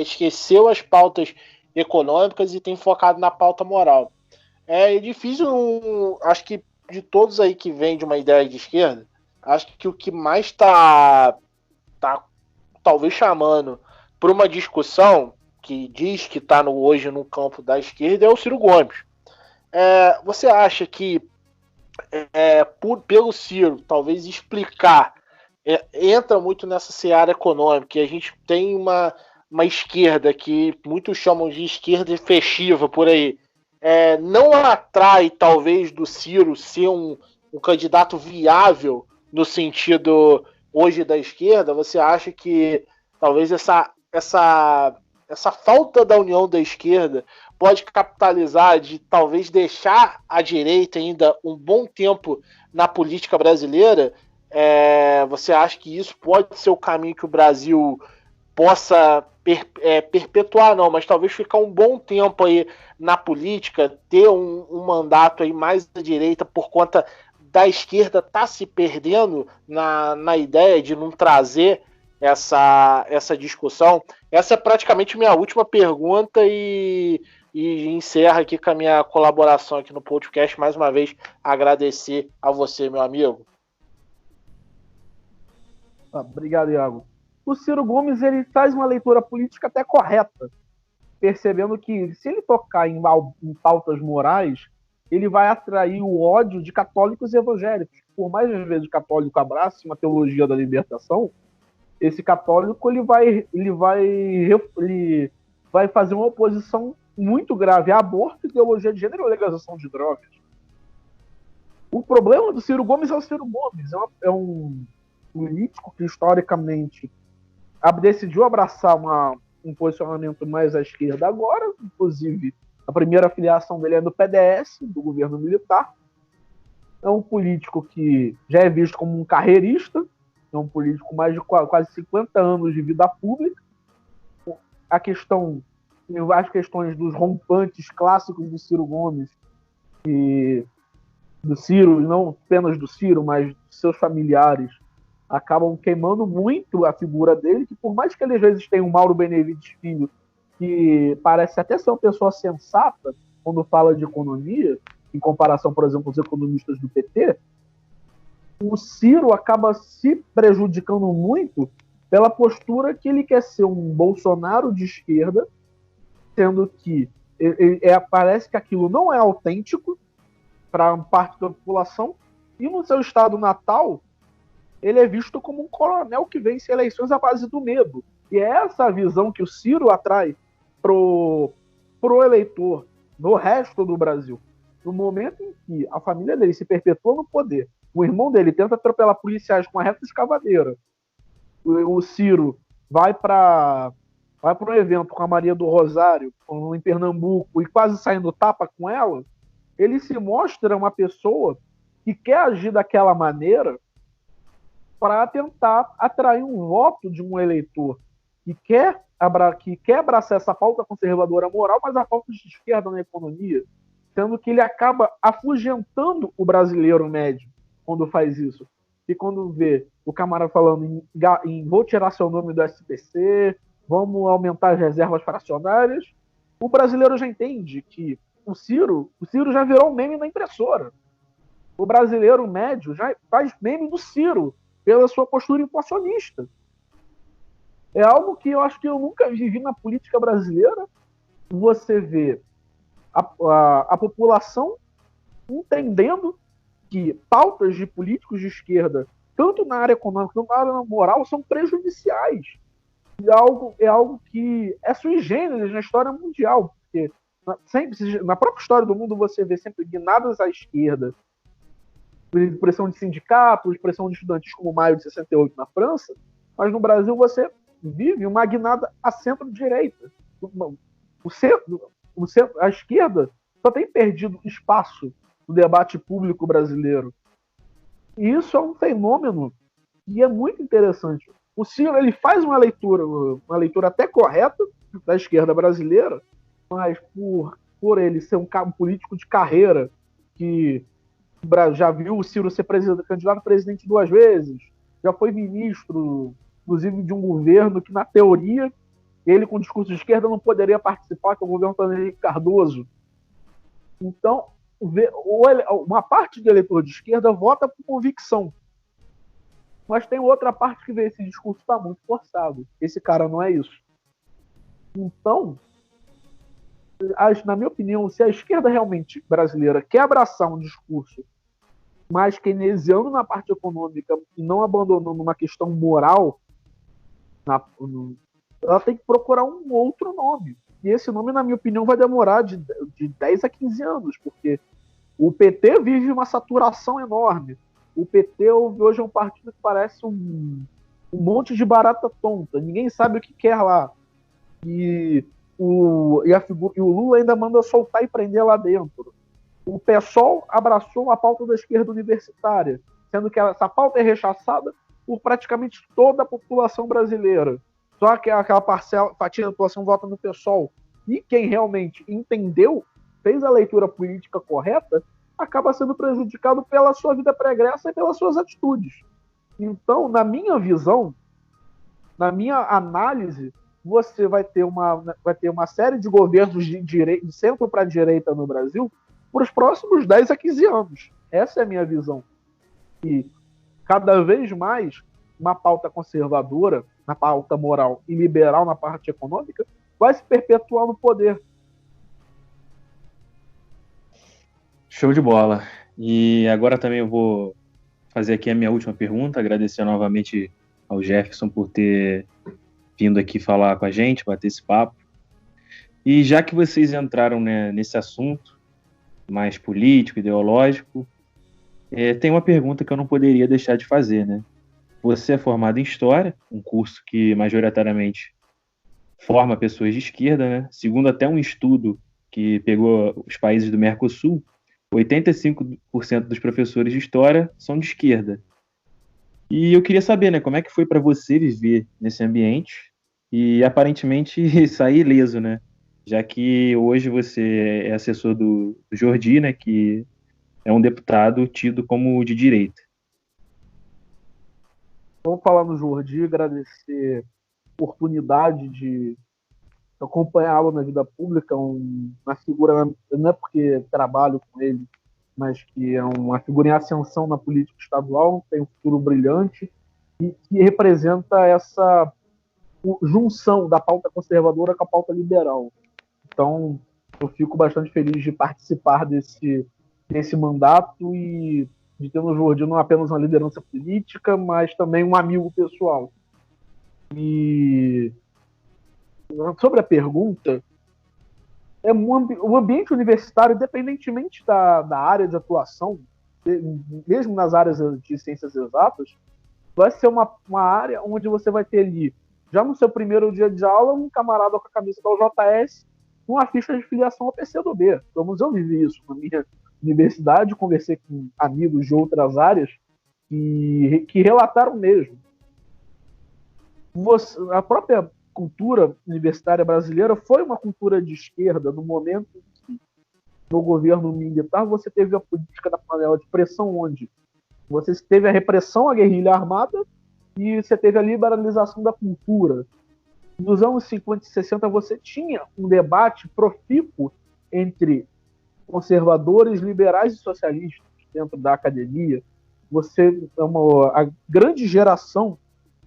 esqueceu as pautas econômicas e tem focado na pauta moral. É difícil, acho que de todos aí que vêm de uma ideia de esquerda, acho que o que mais está talvez chamando por uma discussão que diz que está hoje no campo da esquerda é o Ciro Gomes. Você acha que pelo Ciro talvez explicar entra muito nessa seara econômica, e a gente tem uma esquerda que muitos chamam de esquerda festiva por aí, não atrai talvez do Ciro ser um candidato viável no sentido hoje da esquerda? Você acha que talvez essa falta da união da esquerda pode capitalizar de talvez deixar a direita ainda um bom tempo na política brasileira? Você acha que isso pode ser o caminho que o Brasil possa perpetuar, não, mas talvez ficar um bom tempo aí na política, ter um mandato aí mais à direita por conta da esquerda tá se perdendo na ideia de não trazer essa discussão? Essa é praticamente minha última pergunta e encerra aqui com a minha colaboração aqui no podcast. Mais uma vez, agradecer a você, meu amigo. Obrigado, Iago. O Ciro Gomes ele faz uma leitura política até correta, percebendo que se ele tocar em pautas morais, ele vai atrair o ódio de católicos e evangélicos. Por mais às vezes o católico abrace uma teologia da libertação, esse católico ele vai fazer uma oposição muito grave a aborto, ideologia de gênero e legalização de drogas. O problema do Ciro Gomes é o Ciro Gomes. É um político que historicamente decidiu abraçar um posicionamento mais à esquerda agora, inclusive a primeira filiação dele é do PDS, do governo militar. É um político que já é visto como um carreirista, é um político com mais de quase 50 anos de vida pública. As questões dos rompantes clássicos do Ciro Gomes, e do Ciro, não apenas do Ciro, mas de seus familiares, acabam queimando muito a figura dele, que por mais que ele às vezes tenha um Mauro Benevides Filho, que parece até ser uma pessoa sensata quando fala de economia, em comparação, por exemplo, aos economistas do PT, o Ciro acaba se prejudicando muito pela postura que ele quer ser um Bolsonaro de esquerda, sendo que parece que aquilo não é autêntico para parte da população, e no seu estado natal ele é visto como um coronel que vence eleições à base do medo. E é essa a visão que o Ciro atrai pro eleitor no resto do Brasil. No momento em que a família dele se perpetua no poder, o irmão dele tenta atropelar policiais com a reta escavadeira, o Ciro vai para um evento com a Maria do Rosário, em Pernambuco, e quase saindo tapa com ela, ele se mostra uma pessoa que quer agir daquela maneira para tentar atrair um voto de um eleitor que quer abraçar essa pauta conservadora moral, mas a pauta de esquerda na economia, sendo que ele acaba afugentando o brasileiro médio quando faz isso. E quando vê o camarada falando em vou tirar seu nome do SPC, vamos aumentar as reservas fracionárias, o brasileiro já entende que o Ciro já virou um meme na impressora. O brasileiro médio já faz meme do Ciro pela sua postura inflacionista. É algo que eu acho que eu nunca vivi na política brasileira. Você vê a população entendendo que pautas de políticos de esquerda, tanto na área econômica quanto na área moral, são prejudiciais. E é algo que é sui generis na história mundial, porque na própria história do mundo você vê sempre guinadas à esquerda, pressão de sindicatos, pressão de estudantes como Maio de 68 na França, mas no Brasil você vive uma guinada à centro-direita. A esquerda só tem perdido espaço no debate público brasileiro. E isso é um fenômeno que é muito interessante. O Ciro ele faz uma leitura até correta da esquerda brasileira, mas por por ele ser um político de carreira, que já viu o Ciro ser candidato a presidente 2 vezes, já foi ministro, inclusive, de um governo que, na teoria, ele, com discurso de esquerda, não poderia participar, que é o governo do Henrique Cardoso. Então, uma parte do eleitor de esquerda vota por convicção. Mas tem outra parte que vê esse discurso está muito forçado. Esse cara não é isso. Então, na minha opinião, se a esquerda realmente brasileira quer abraçar um discurso mais keynesiano na parte econômica e não abandonando uma questão moral, ela tem que procurar um outro nome. E esse nome, na minha opinião, vai demorar de 10 a 15 anos, porque o PT vive uma saturação enorme. O PT hoje é um partido que parece um monte de barata tonta. Ninguém sabe o que quer lá. E o Lula ainda manda soltar e prender lá dentro. O PSOL abraçou a pauta da esquerda universitária, sendo que essa pauta é rechaçada por praticamente toda a população brasileira. Só que aquela fatia da população vota no PSOL. E quem realmente entendeu, fez a leitura política correta, acaba sendo prejudicado pela sua vida pregressa e pelas suas atitudes. Então, na minha visão, na minha análise, você vai ter uma série de governos de centro para a direita no Brasil por os próximos 10 a 15 anos. Essa é a minha visão. E cada vez mais uma pauta conservadora, na pauta moral, e liberal na parte econômica, vai se perpetuar no poder. Show de bola. E agora também eu vou fazer aqui a minha última pergunta, agradecer novamente ao Jefferson por ter vindo aqui falar com a gente, bater esse papo. E já que vocês entraram, né, nesse assunto mais político, ideológico, tem uma pergunta que eu não poderia deixar de fazer, né? Você é formado em História, um curso que majoritariamente forma pessoas de esquerda, né? Segundo até um estudo que pegou os países do Mercosul, 85% dos professores de História são de esquerda. E eu queria saber, né, como é que foi para você viver nesse ambiente e aparentemente sair ileso, né? Já que hoje você é assessor do Jordi, né, que é um deputado tido como de direita. Vamos falar no Jordi, agradecer a oportunidade de acompanhá-lo na vida pública, uma figura, não é porque trabalho com ele, mas que é uma figura em ascensão na política estadual, tem um futuro brilhante e que representa essa junção da pauta conservadora com a pauta liberal. Então, eu fico bastante feliz de participar desse mandato e de ter no Jordi não apenas uma liderança política, mas também um amigo pessoal. E sobre a pergunta, o ambiente universitário, independentemente da área de atuação, mesmo nas áreas de ciências exatas, vai ser uma área onde você vai ter ali, já no seu primeiro dia de aula, um camarada com a camisa da UJS, com a ficha de filiação ao PCdoB. Pelo menos eu vivi isso na minha universidade, conversei com amigos de outras áreas que relataram mesmo. A própria cultura universitária brasileira foi uma cultura de esquerda no momento em que, no governo militar, você teve a política da panela de pressão, onde você teve a repressão à guerrilha armada e você teve a liberalização da cultura. Nos anos 50 e 60 você tinha um debate profícuo entre conservadores, liberais e socialistas dentro da academia. A grande geração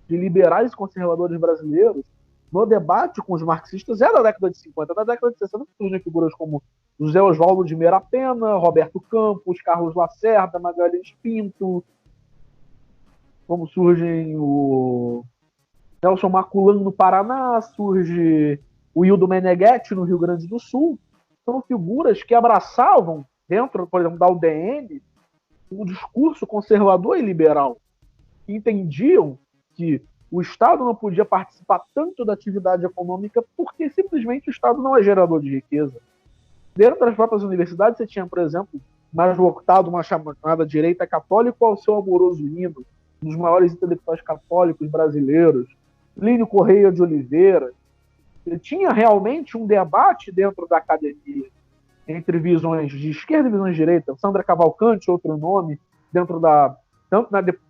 de liberais e conservadores brasileiros no debate com os marxistas é da década de 50. Na década de 60 surgem figuras como José Oswaldo de Meira Pena, Roberto Campos, Carlos Lacerda, Magalhães Pinto, como surgem o Nelson Maculano no Paraná, surge o Hildo Meneghetti no Rio Grande do Sul. São figuras que abraçavam, dentro, por exemplo, da UDN, um discurso conservador e liberal. Entendiam que o Estado não podia participar tanto da atividade econômica porque simplesmente o Estado não é gerador de riqueza. Dentro das próprias universidades, você tinha, por exemplo, mais voltado uma chamada direita católica ao seu amoroso hino, um dos maiores intelectuais católicos brasileiros, Plínio Correia de Oliveira. Tinha realmente um debate dentro da academia. entre visões de esquerda e visões de direita. Sandra Cavalcante, outro nome,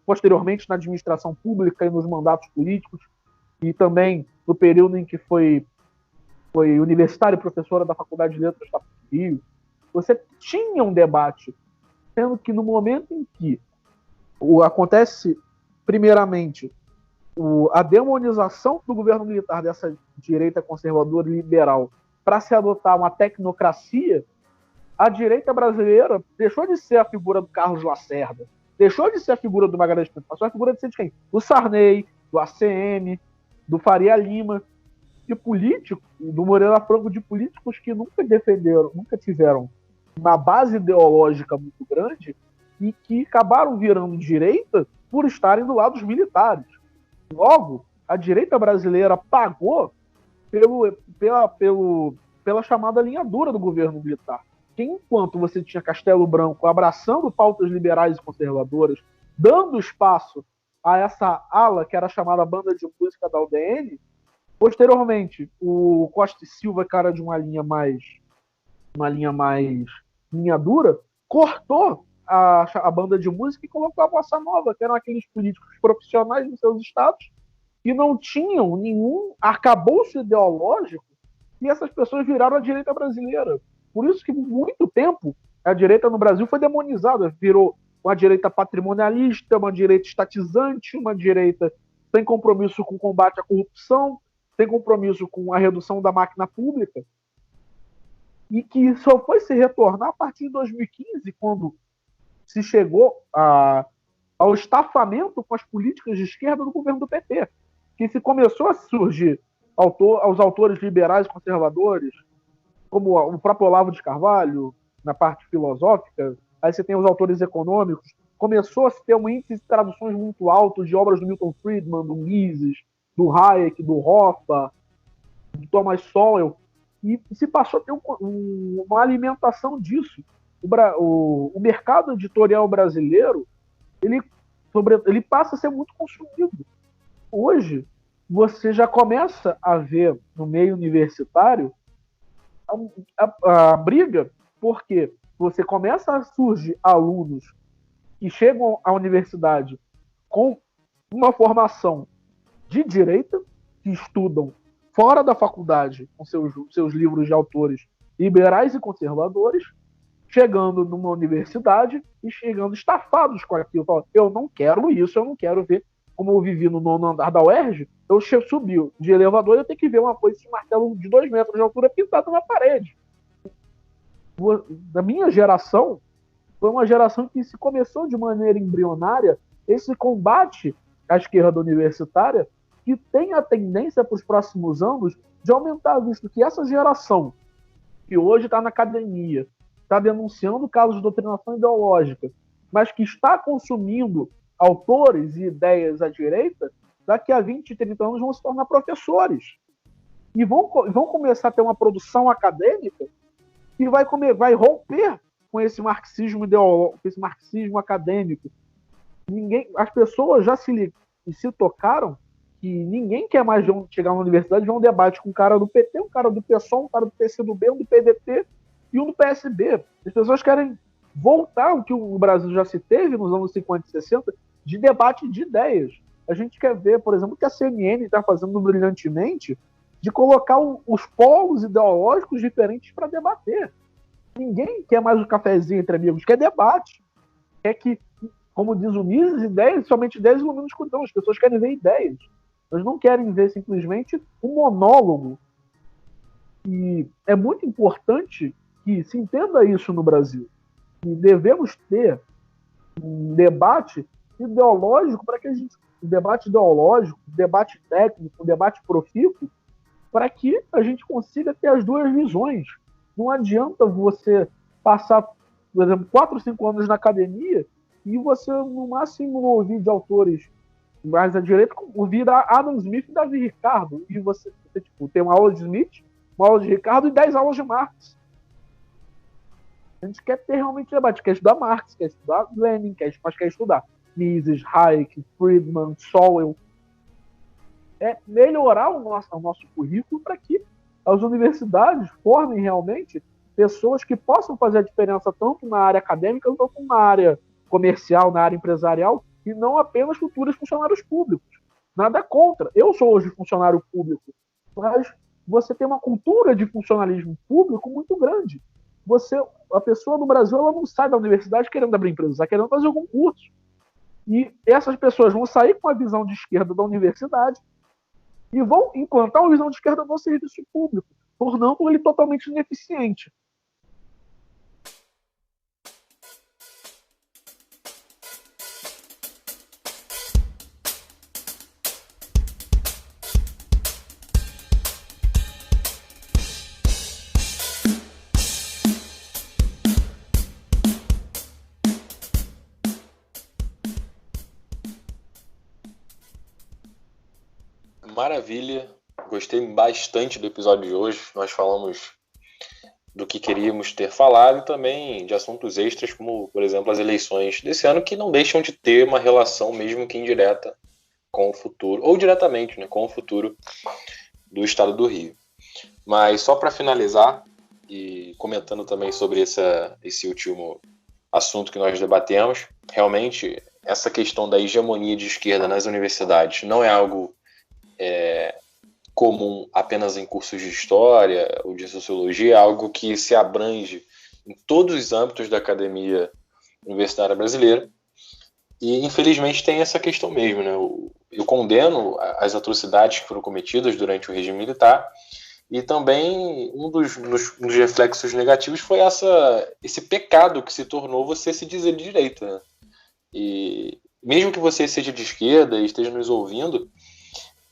posteriormente na administração pública e nos mandatos políticos, e também no período em que foi universitária e professora da Faculdade de Letras da Rio. Você tinha um debate, sendo que no momento em que acontece, primeiramente, a demonização do governo militar dessa direita conservadora e liberal para se adotar uma tecnocracia, a direita brasileira deixou de ser a figura do Carlos Lacerda, deixou de ser a figura do Magalhães Pinto, passou a figura de ser de quem? Do Sarney, do ACM, do Faria Lima, de políticos, do Moreira Franco, de políticos que nunca defenderam, nunca tiveram uma base ideológica muito grande e que acabaram virando direita por estarem do lado dos militares. Logo, a direita brasileira pagou pela chamada linha dura do governo militar. Que enquanto você tinha Castelo Branco abraçando pautas liberais e conservadoras, dando espaço a essa ala que era chamada Banda de Música da UDN, posteriormente o Costa e Silva, cara de uma linha mais linha dura, cortou a banda de música e colocou a bossa nova, que eram aqueles políticos profissionais nos seus estados que não tinham nenhum arcabouço ideológico, e essas pessoas viraram a direita brasileira. Por isso que, por muito tempo, a direita no Brasil foi demonizada, virou uma direita patrimonialista, uma direita estatizante, uma direita sem compromisso com o combate à corrupção, sem compromisso com a redução da máquina pública, e que só foi se retornar a partir de 2015, quando se chegou ao estafamento com as políticas de esquerda do governo do PT, que se começou a surgir aos autores liberais conservadores, como o próprio Olavo de Carvalho, na parte filosófica. Aí você tem os autores econômicos, começou a se ter um índice de traduções muito alto de obras do Milton Friedman, do Mises, do Hayek, do Hoffa, do Thomas Sowell, e se passou a ter uma alimentação disso. O mercado editorial brasileiro ele passa a ser muito consumido. Hoje, você já começa a ver no meio universitário a briga, porque você começa a surgir alunos que chegam à universidade com uma formação de direita, que estudam fora da faculdade com seus livros de autores liberais e conservadores, chegando numa universidade e chegando estafados com aquilo. Falando, eu não quero isso, eu não quero ver como eu vivi no 9º andar da UERJ, eu subi de elevador e eu tenho que ver uma coisa de martelo de 2 metros de altura pintada na parede. Da minha geração, foi uma geração que se começou de maneira embrionária esse combate à esquerda universitária, que tem a tendência para os próximos anos de aumentar, visto que essa geração que hoje está na academia, está denunciando casos de doutrinação ideológica, mas que está consumindo autores e ideias à direita, daqui a 20, 30 anos vão se tornar professores. E vão começar a ter uma produção acadêmica que vai romper com esse marxismo ideológico, com esse marxismo acadêmico. As pessoas já se tocaram que ninguém quer mais chegar na universidade e ver um debate com um cara do PT, um cara do PSOL, um cara do PCdoB, um do PDT e um do PSB. As pessoas querem voltar ao que o Brasil já se teve nos anos 50 e 60 de debate de ideias. A gente quer ver, por exemplo, o que a CNN está fazendo brilhantemente de colocar os polos ideológicos diferentes para debater. Ninguém quer mais um cafezinho entre amigos, quer debate. Quer que, como diz o Mises, ideias, somente ideias iluminam a escuridão. As pessoas querem ver ideias. Elas não querem ver simplesmente um monólogo. E é muito importante que se entenda isso no Brasil. E devemos ter um debate ideológico para que um debate ideológico, um debate técnico, um debate profícuo, para que a gente consiga ter as duas visões. Não adianta você passar, por exemplo, 4 ou 5 anos na academia e você, no máximo, ouvir de autores mais à direita, ouvir Adam Smith e Davi Ricardo. E você tem uma aula de Smith, uma aula de Ricardo e 10 aulas de Marx. A gente quer ter realmente debate, quer estudar Marx, quer estudar Lenin, mas quer estudar Mises, Hayek, Friedman, Sowell. É melhorar o nosso currículo para que as universidades formem realmente pessoas que possam fazer a diferença tanto na área acadêmica quanto na área comercial, na área empresarial, e não apenas futuros funcionários públicos. Nada contra. Eu sou hoje funcionário público, mas você tem uma cultura de funcionalismo público muito grande. A pessoa no Brasil, ela não sai da universidade querendo abrir empresa, está querendo fazer algum curso. E essas pessoas vão sair com a visão de esquerda da universidade e vão implantar uma visão de esquerda no serviço público, tornando ele totalmente ineficiente. Maravilha, gostei bastante do episódio de hoje. Nós falamos do que queríamos ter falado e também de assuntos extras, como, por exemplo, as eleições desse ano, que não deixam de ter uma relação, mesmo que indireta, com o futuro, ou diretamente, né, com o futuro do estado do Rio. Mas só para finalizar, e comentando também sobre esse último assunto que nós debatemos, realmente essa questão da hegemonia de esquerda nas universidades não é algo comum apenas em cursos de história ou de sociologia, é algo que se abrange em todos os âmbitos da academia universitária brasileira. E, infelizmente, tem essa questão mesmo, né? Eu condeno as atrocidades que foram cometidas durante o regime militar, e também um dos reflexos negativos foi esse pecado que se tornou você se dizer de direita, né? E mesmo que você seja de esquerda e esteja nos ouvindo,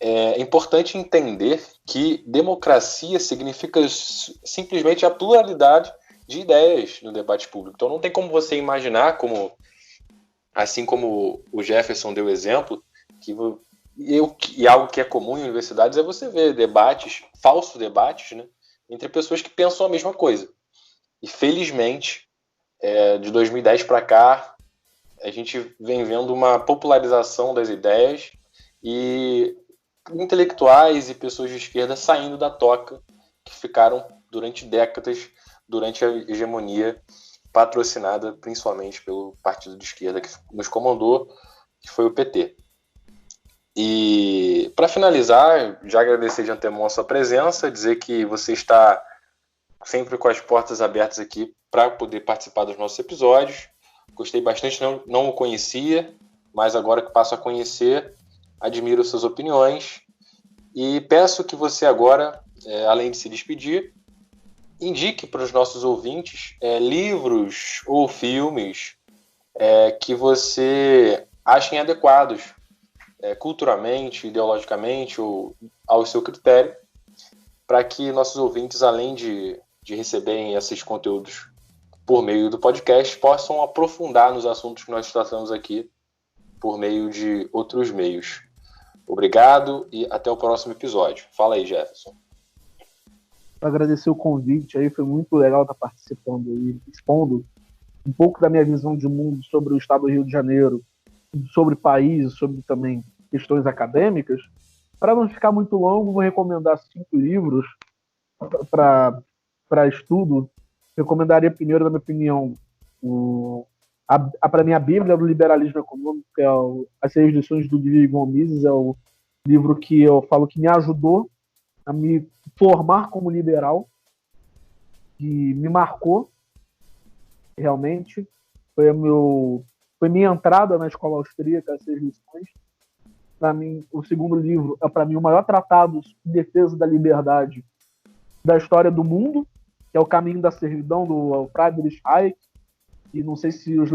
é importante entender que democracia significa simplesmente a pluralidade de ideias no debate público. Então não tem como você imaginar, assim como o Jefferson deu exemplo, e algo que é comum em universidades é você ver falsos debates, né, entre pessoas que pensam a mesma coisa. E felizmente, de 2010 para cá, a gente vem vendo uma popularização das ideias e intelectuais e pessoas de esquerda saindo da toca que ficaram durante décadas durante a hegemonia patrocinada principalmente pelo partido de esquerda que nos comandou, que foi o PT. E para finalizar, já agradecer de antemão a sua presença, dizer que você está sempre com as portas abertas aqui para poder participar dos nossos episódios. Gostei bastante, não o conhecia, mas agora que passo a conhecer, admiro suas opiniões e peço que você agora, além de se despedir, indique para os nossos ouvintes livros ou filmes que você achem adequados culturalmente, ideologicamente ou ao seu critério, para que nossos ouvintes, além de receberem esses conteúdos por meio do podcast, possam aprofundar nos assuntos que nós tratamos aqui por meio de outros meios. Obrigado e até o próximo episódio. Fala aí, Jefferson. Agradecer o convite aí, foi muito legal estar participando e expondo um pouco da minha visão de mundo sobre o estado do Rio de Janeiro, sobre o país, sobre também questões acadêmicas. Para não ficar muito longo, vou recomendar 5 livros para estudo. Recomendaria primeiro, na minha opinião, para mim, a Bíblia do Liberalismo Econômico, que é as 6 lições do Igor Mises, é o livro que eu falo que me ajudou a me formar como liberal, que me marcou, realmente. Foi minha entrada na escola austríaca, as 6 lições. Para mim, o segundo livro é, para mim, o maior tratado de defesa da liberdade da história do mundo, que é O Caminho da Servidão, do Friedrich Hayek. E não sei se os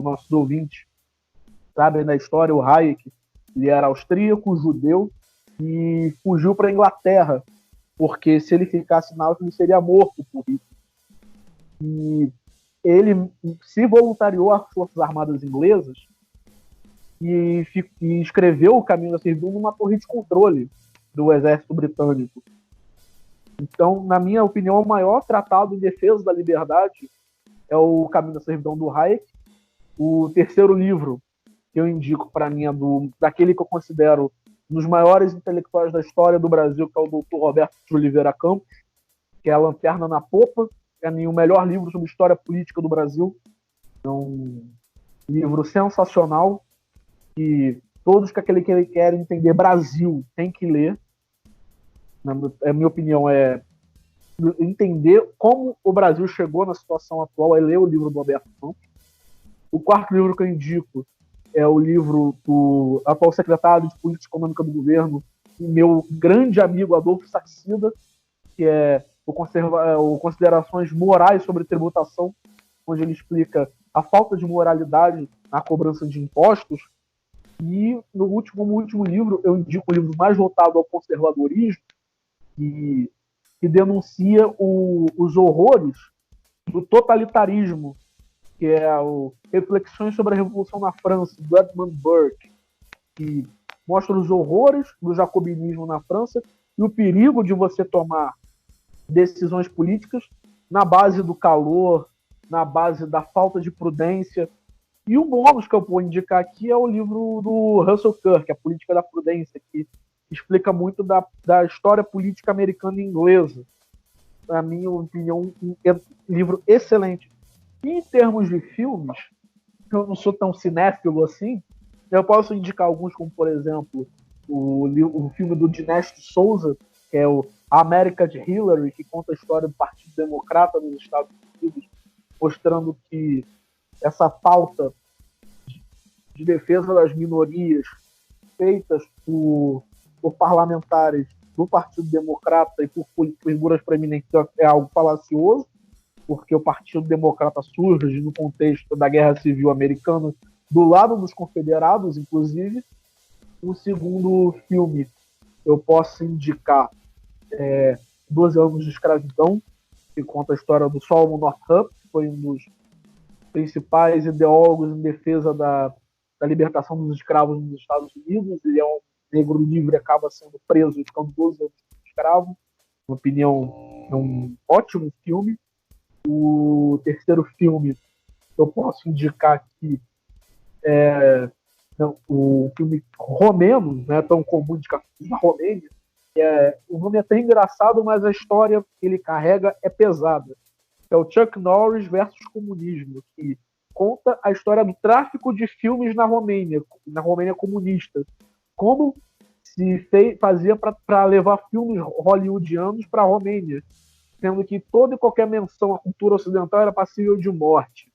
nossos ouvintes sabem da história, o Hayek, ele era austríaco, judeu, e fugiu para a Inglaterra, porque se ele ficasse na Áustria, ele seria morto por Hitler. E ele se voluntariou às Forças Armadas Inglesas e escreveu O Caminho da Servidão numa torre de controle do exército britânico. Então, na minha opinião, o maior tratado em defesa da liberdade é O Caminho da Servidão, do Hayek. O terceiro livro que eu indico para mim é daquele que eu considero um dos maiores intelectuais da história do Brasil, que é o Dr. Roberto de Oliveira Campos, que é A Lanterna na Popa, para mim, o melhor livro sobre história política do Brasil. É um livro sensacional que todos que querem entender Brasil têm que ler. A minha opinião é entender como o Brasil chegou na situação atual, é ler o livro do Alberto Campos. O quarto livro que eu indico é o livro do atual secretário de Política Econômica do governo, meu grande amigo Adolfo Saxida, que é o Considerações Morais sobre Tributação, onde ele explica a falta de moralidade na cobrança de impostos. E como último livro, eu indico o livro mais voltado ao conservadorismo, que denuncia os horrores do totalitarismo, que é o Reflexões sobre a Revolução na França, do Edmund Burke, que mostra os horrores do jacobinismo na França e o perigo de você tomar decisões políticas na base do calor, na base da falta de prudência. E o bônus que eu vou indicar aqui é o livro do Russell Kirk, A Política da Prudência, que explica muito da história política americana e inglesa. Na minha opinião, é um livro excelente. E em termos de filmes, eu não sou tão cinéfilo assim, eu posso indicar alguns, como, por exemplo, o filme do Dinesh D'Souza, que é o América de Hillary, que conta a história do Partido Democrata nos Estados Unidos, mostrando que essa pauta de defesa das minorias feitas por parlamentares do Partido Democrata e por figuras proeminentes é algo falacioso, porque o Partido Democrata surge no contexto da Guerra Civil Americana, do lado dos confederados, inclusive. O segundo filme eu posso indicar 12 Anos de Escravidão, que conta a história do Solomon Northup, que foi um dos principais ideólogos em defesa da libertação dos escravos nos Estados Unidos. Ele é um negro livre, acaba sendo preso e ficando 12 anos escravo. Na minha opinião, é um ótimo filme. O terceiro filme que eu posso indicar aqui é o filme romeno, não é tão comum de na Romênia. O nome é até engraçado, mas a história que ele carrega é pesada. É o Chuck Norris versus Comunismo, que conta a história do tráfico de filmes na Romênia comunista. Como se fazia para levar filmes hollywoodianos para a Romênia, sendo que toda e qualquer menção à cultura ocidental era passível de morte.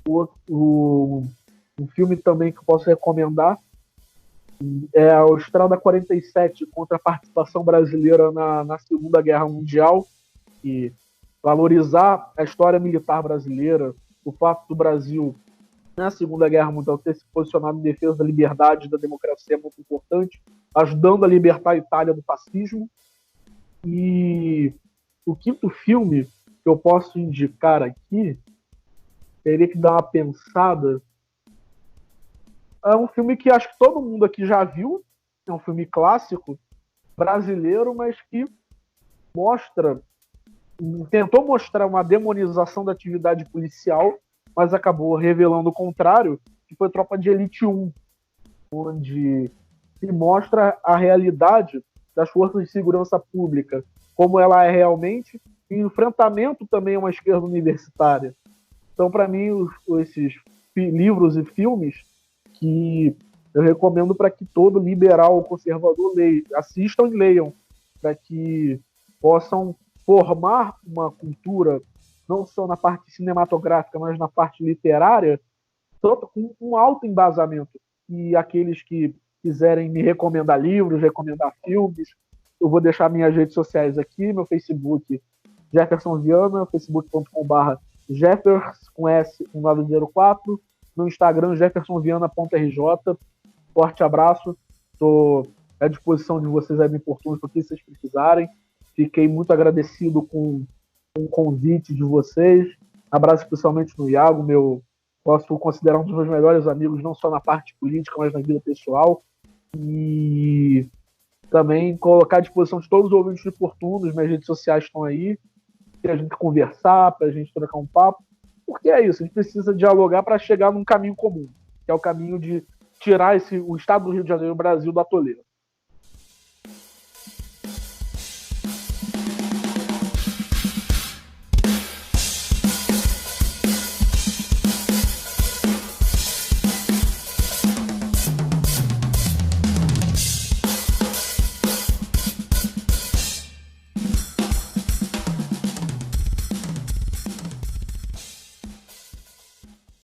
Um filme também que eu posso recomendar é a Estrada 47, contra a participação brasileira na Segunda Guerra Mundial, e valorizar a história militar brasileira, o fato do Brasil, na Segunda Guerra Mundial, ter se posicionado em defesa da liberdade e da democracia é muito importante, ajudando a libertar a Itália do fascismo. E o quinto filme que eu posso indicar aqui, teria que dar uma pensada, é um filme que acho que todo mundo aqui já viu, é um filme clássico, brasileiro, mas que tentou mostrar uma demonização da atividade policial, mas acabou revelando o contrário, que foi Tropa de Elite 1, onde se mostra a realidade das forças de segurança pública, como ela é realmente, e enfrentamento também a uma esquerda universitária. Então, para mim, esses livros e filmes que eu recomendo para que todo liberal ou conservador assistam e leiam, para que possam formar uma cultura, não só na parte cinematográfica, mas na parte literária, com um alto embasamento. E aqueles que quiserem me recomendar livros, recomendar filmes, eu vou deixar minhas redes sociais aqui, meu Facebook, Jefferson Viana, facebook.com/Jeffers, com S1904, no Instagram, jeffersonviana.rj. Forte abraço, estou à disposição de vocês aí, me importunos, para o que vocês precisarem. Fiquei muito agradecido com o convite de vocês. Abraço especialmente no Iago, posso considerar um dos meus melhores amigos, não só na parte política, mas na vida pessoal. E também colocar à disposição de todos os ouvintes importunos, minhas redes sociais estão aí, para a gente conversar, para a gente trocar um papo, porque é isso, a gente precisa dialogar para chegar num caminho comum, que é o caminho de tirar o estado do Rio de Janeiro e o Brasil do atoleiro.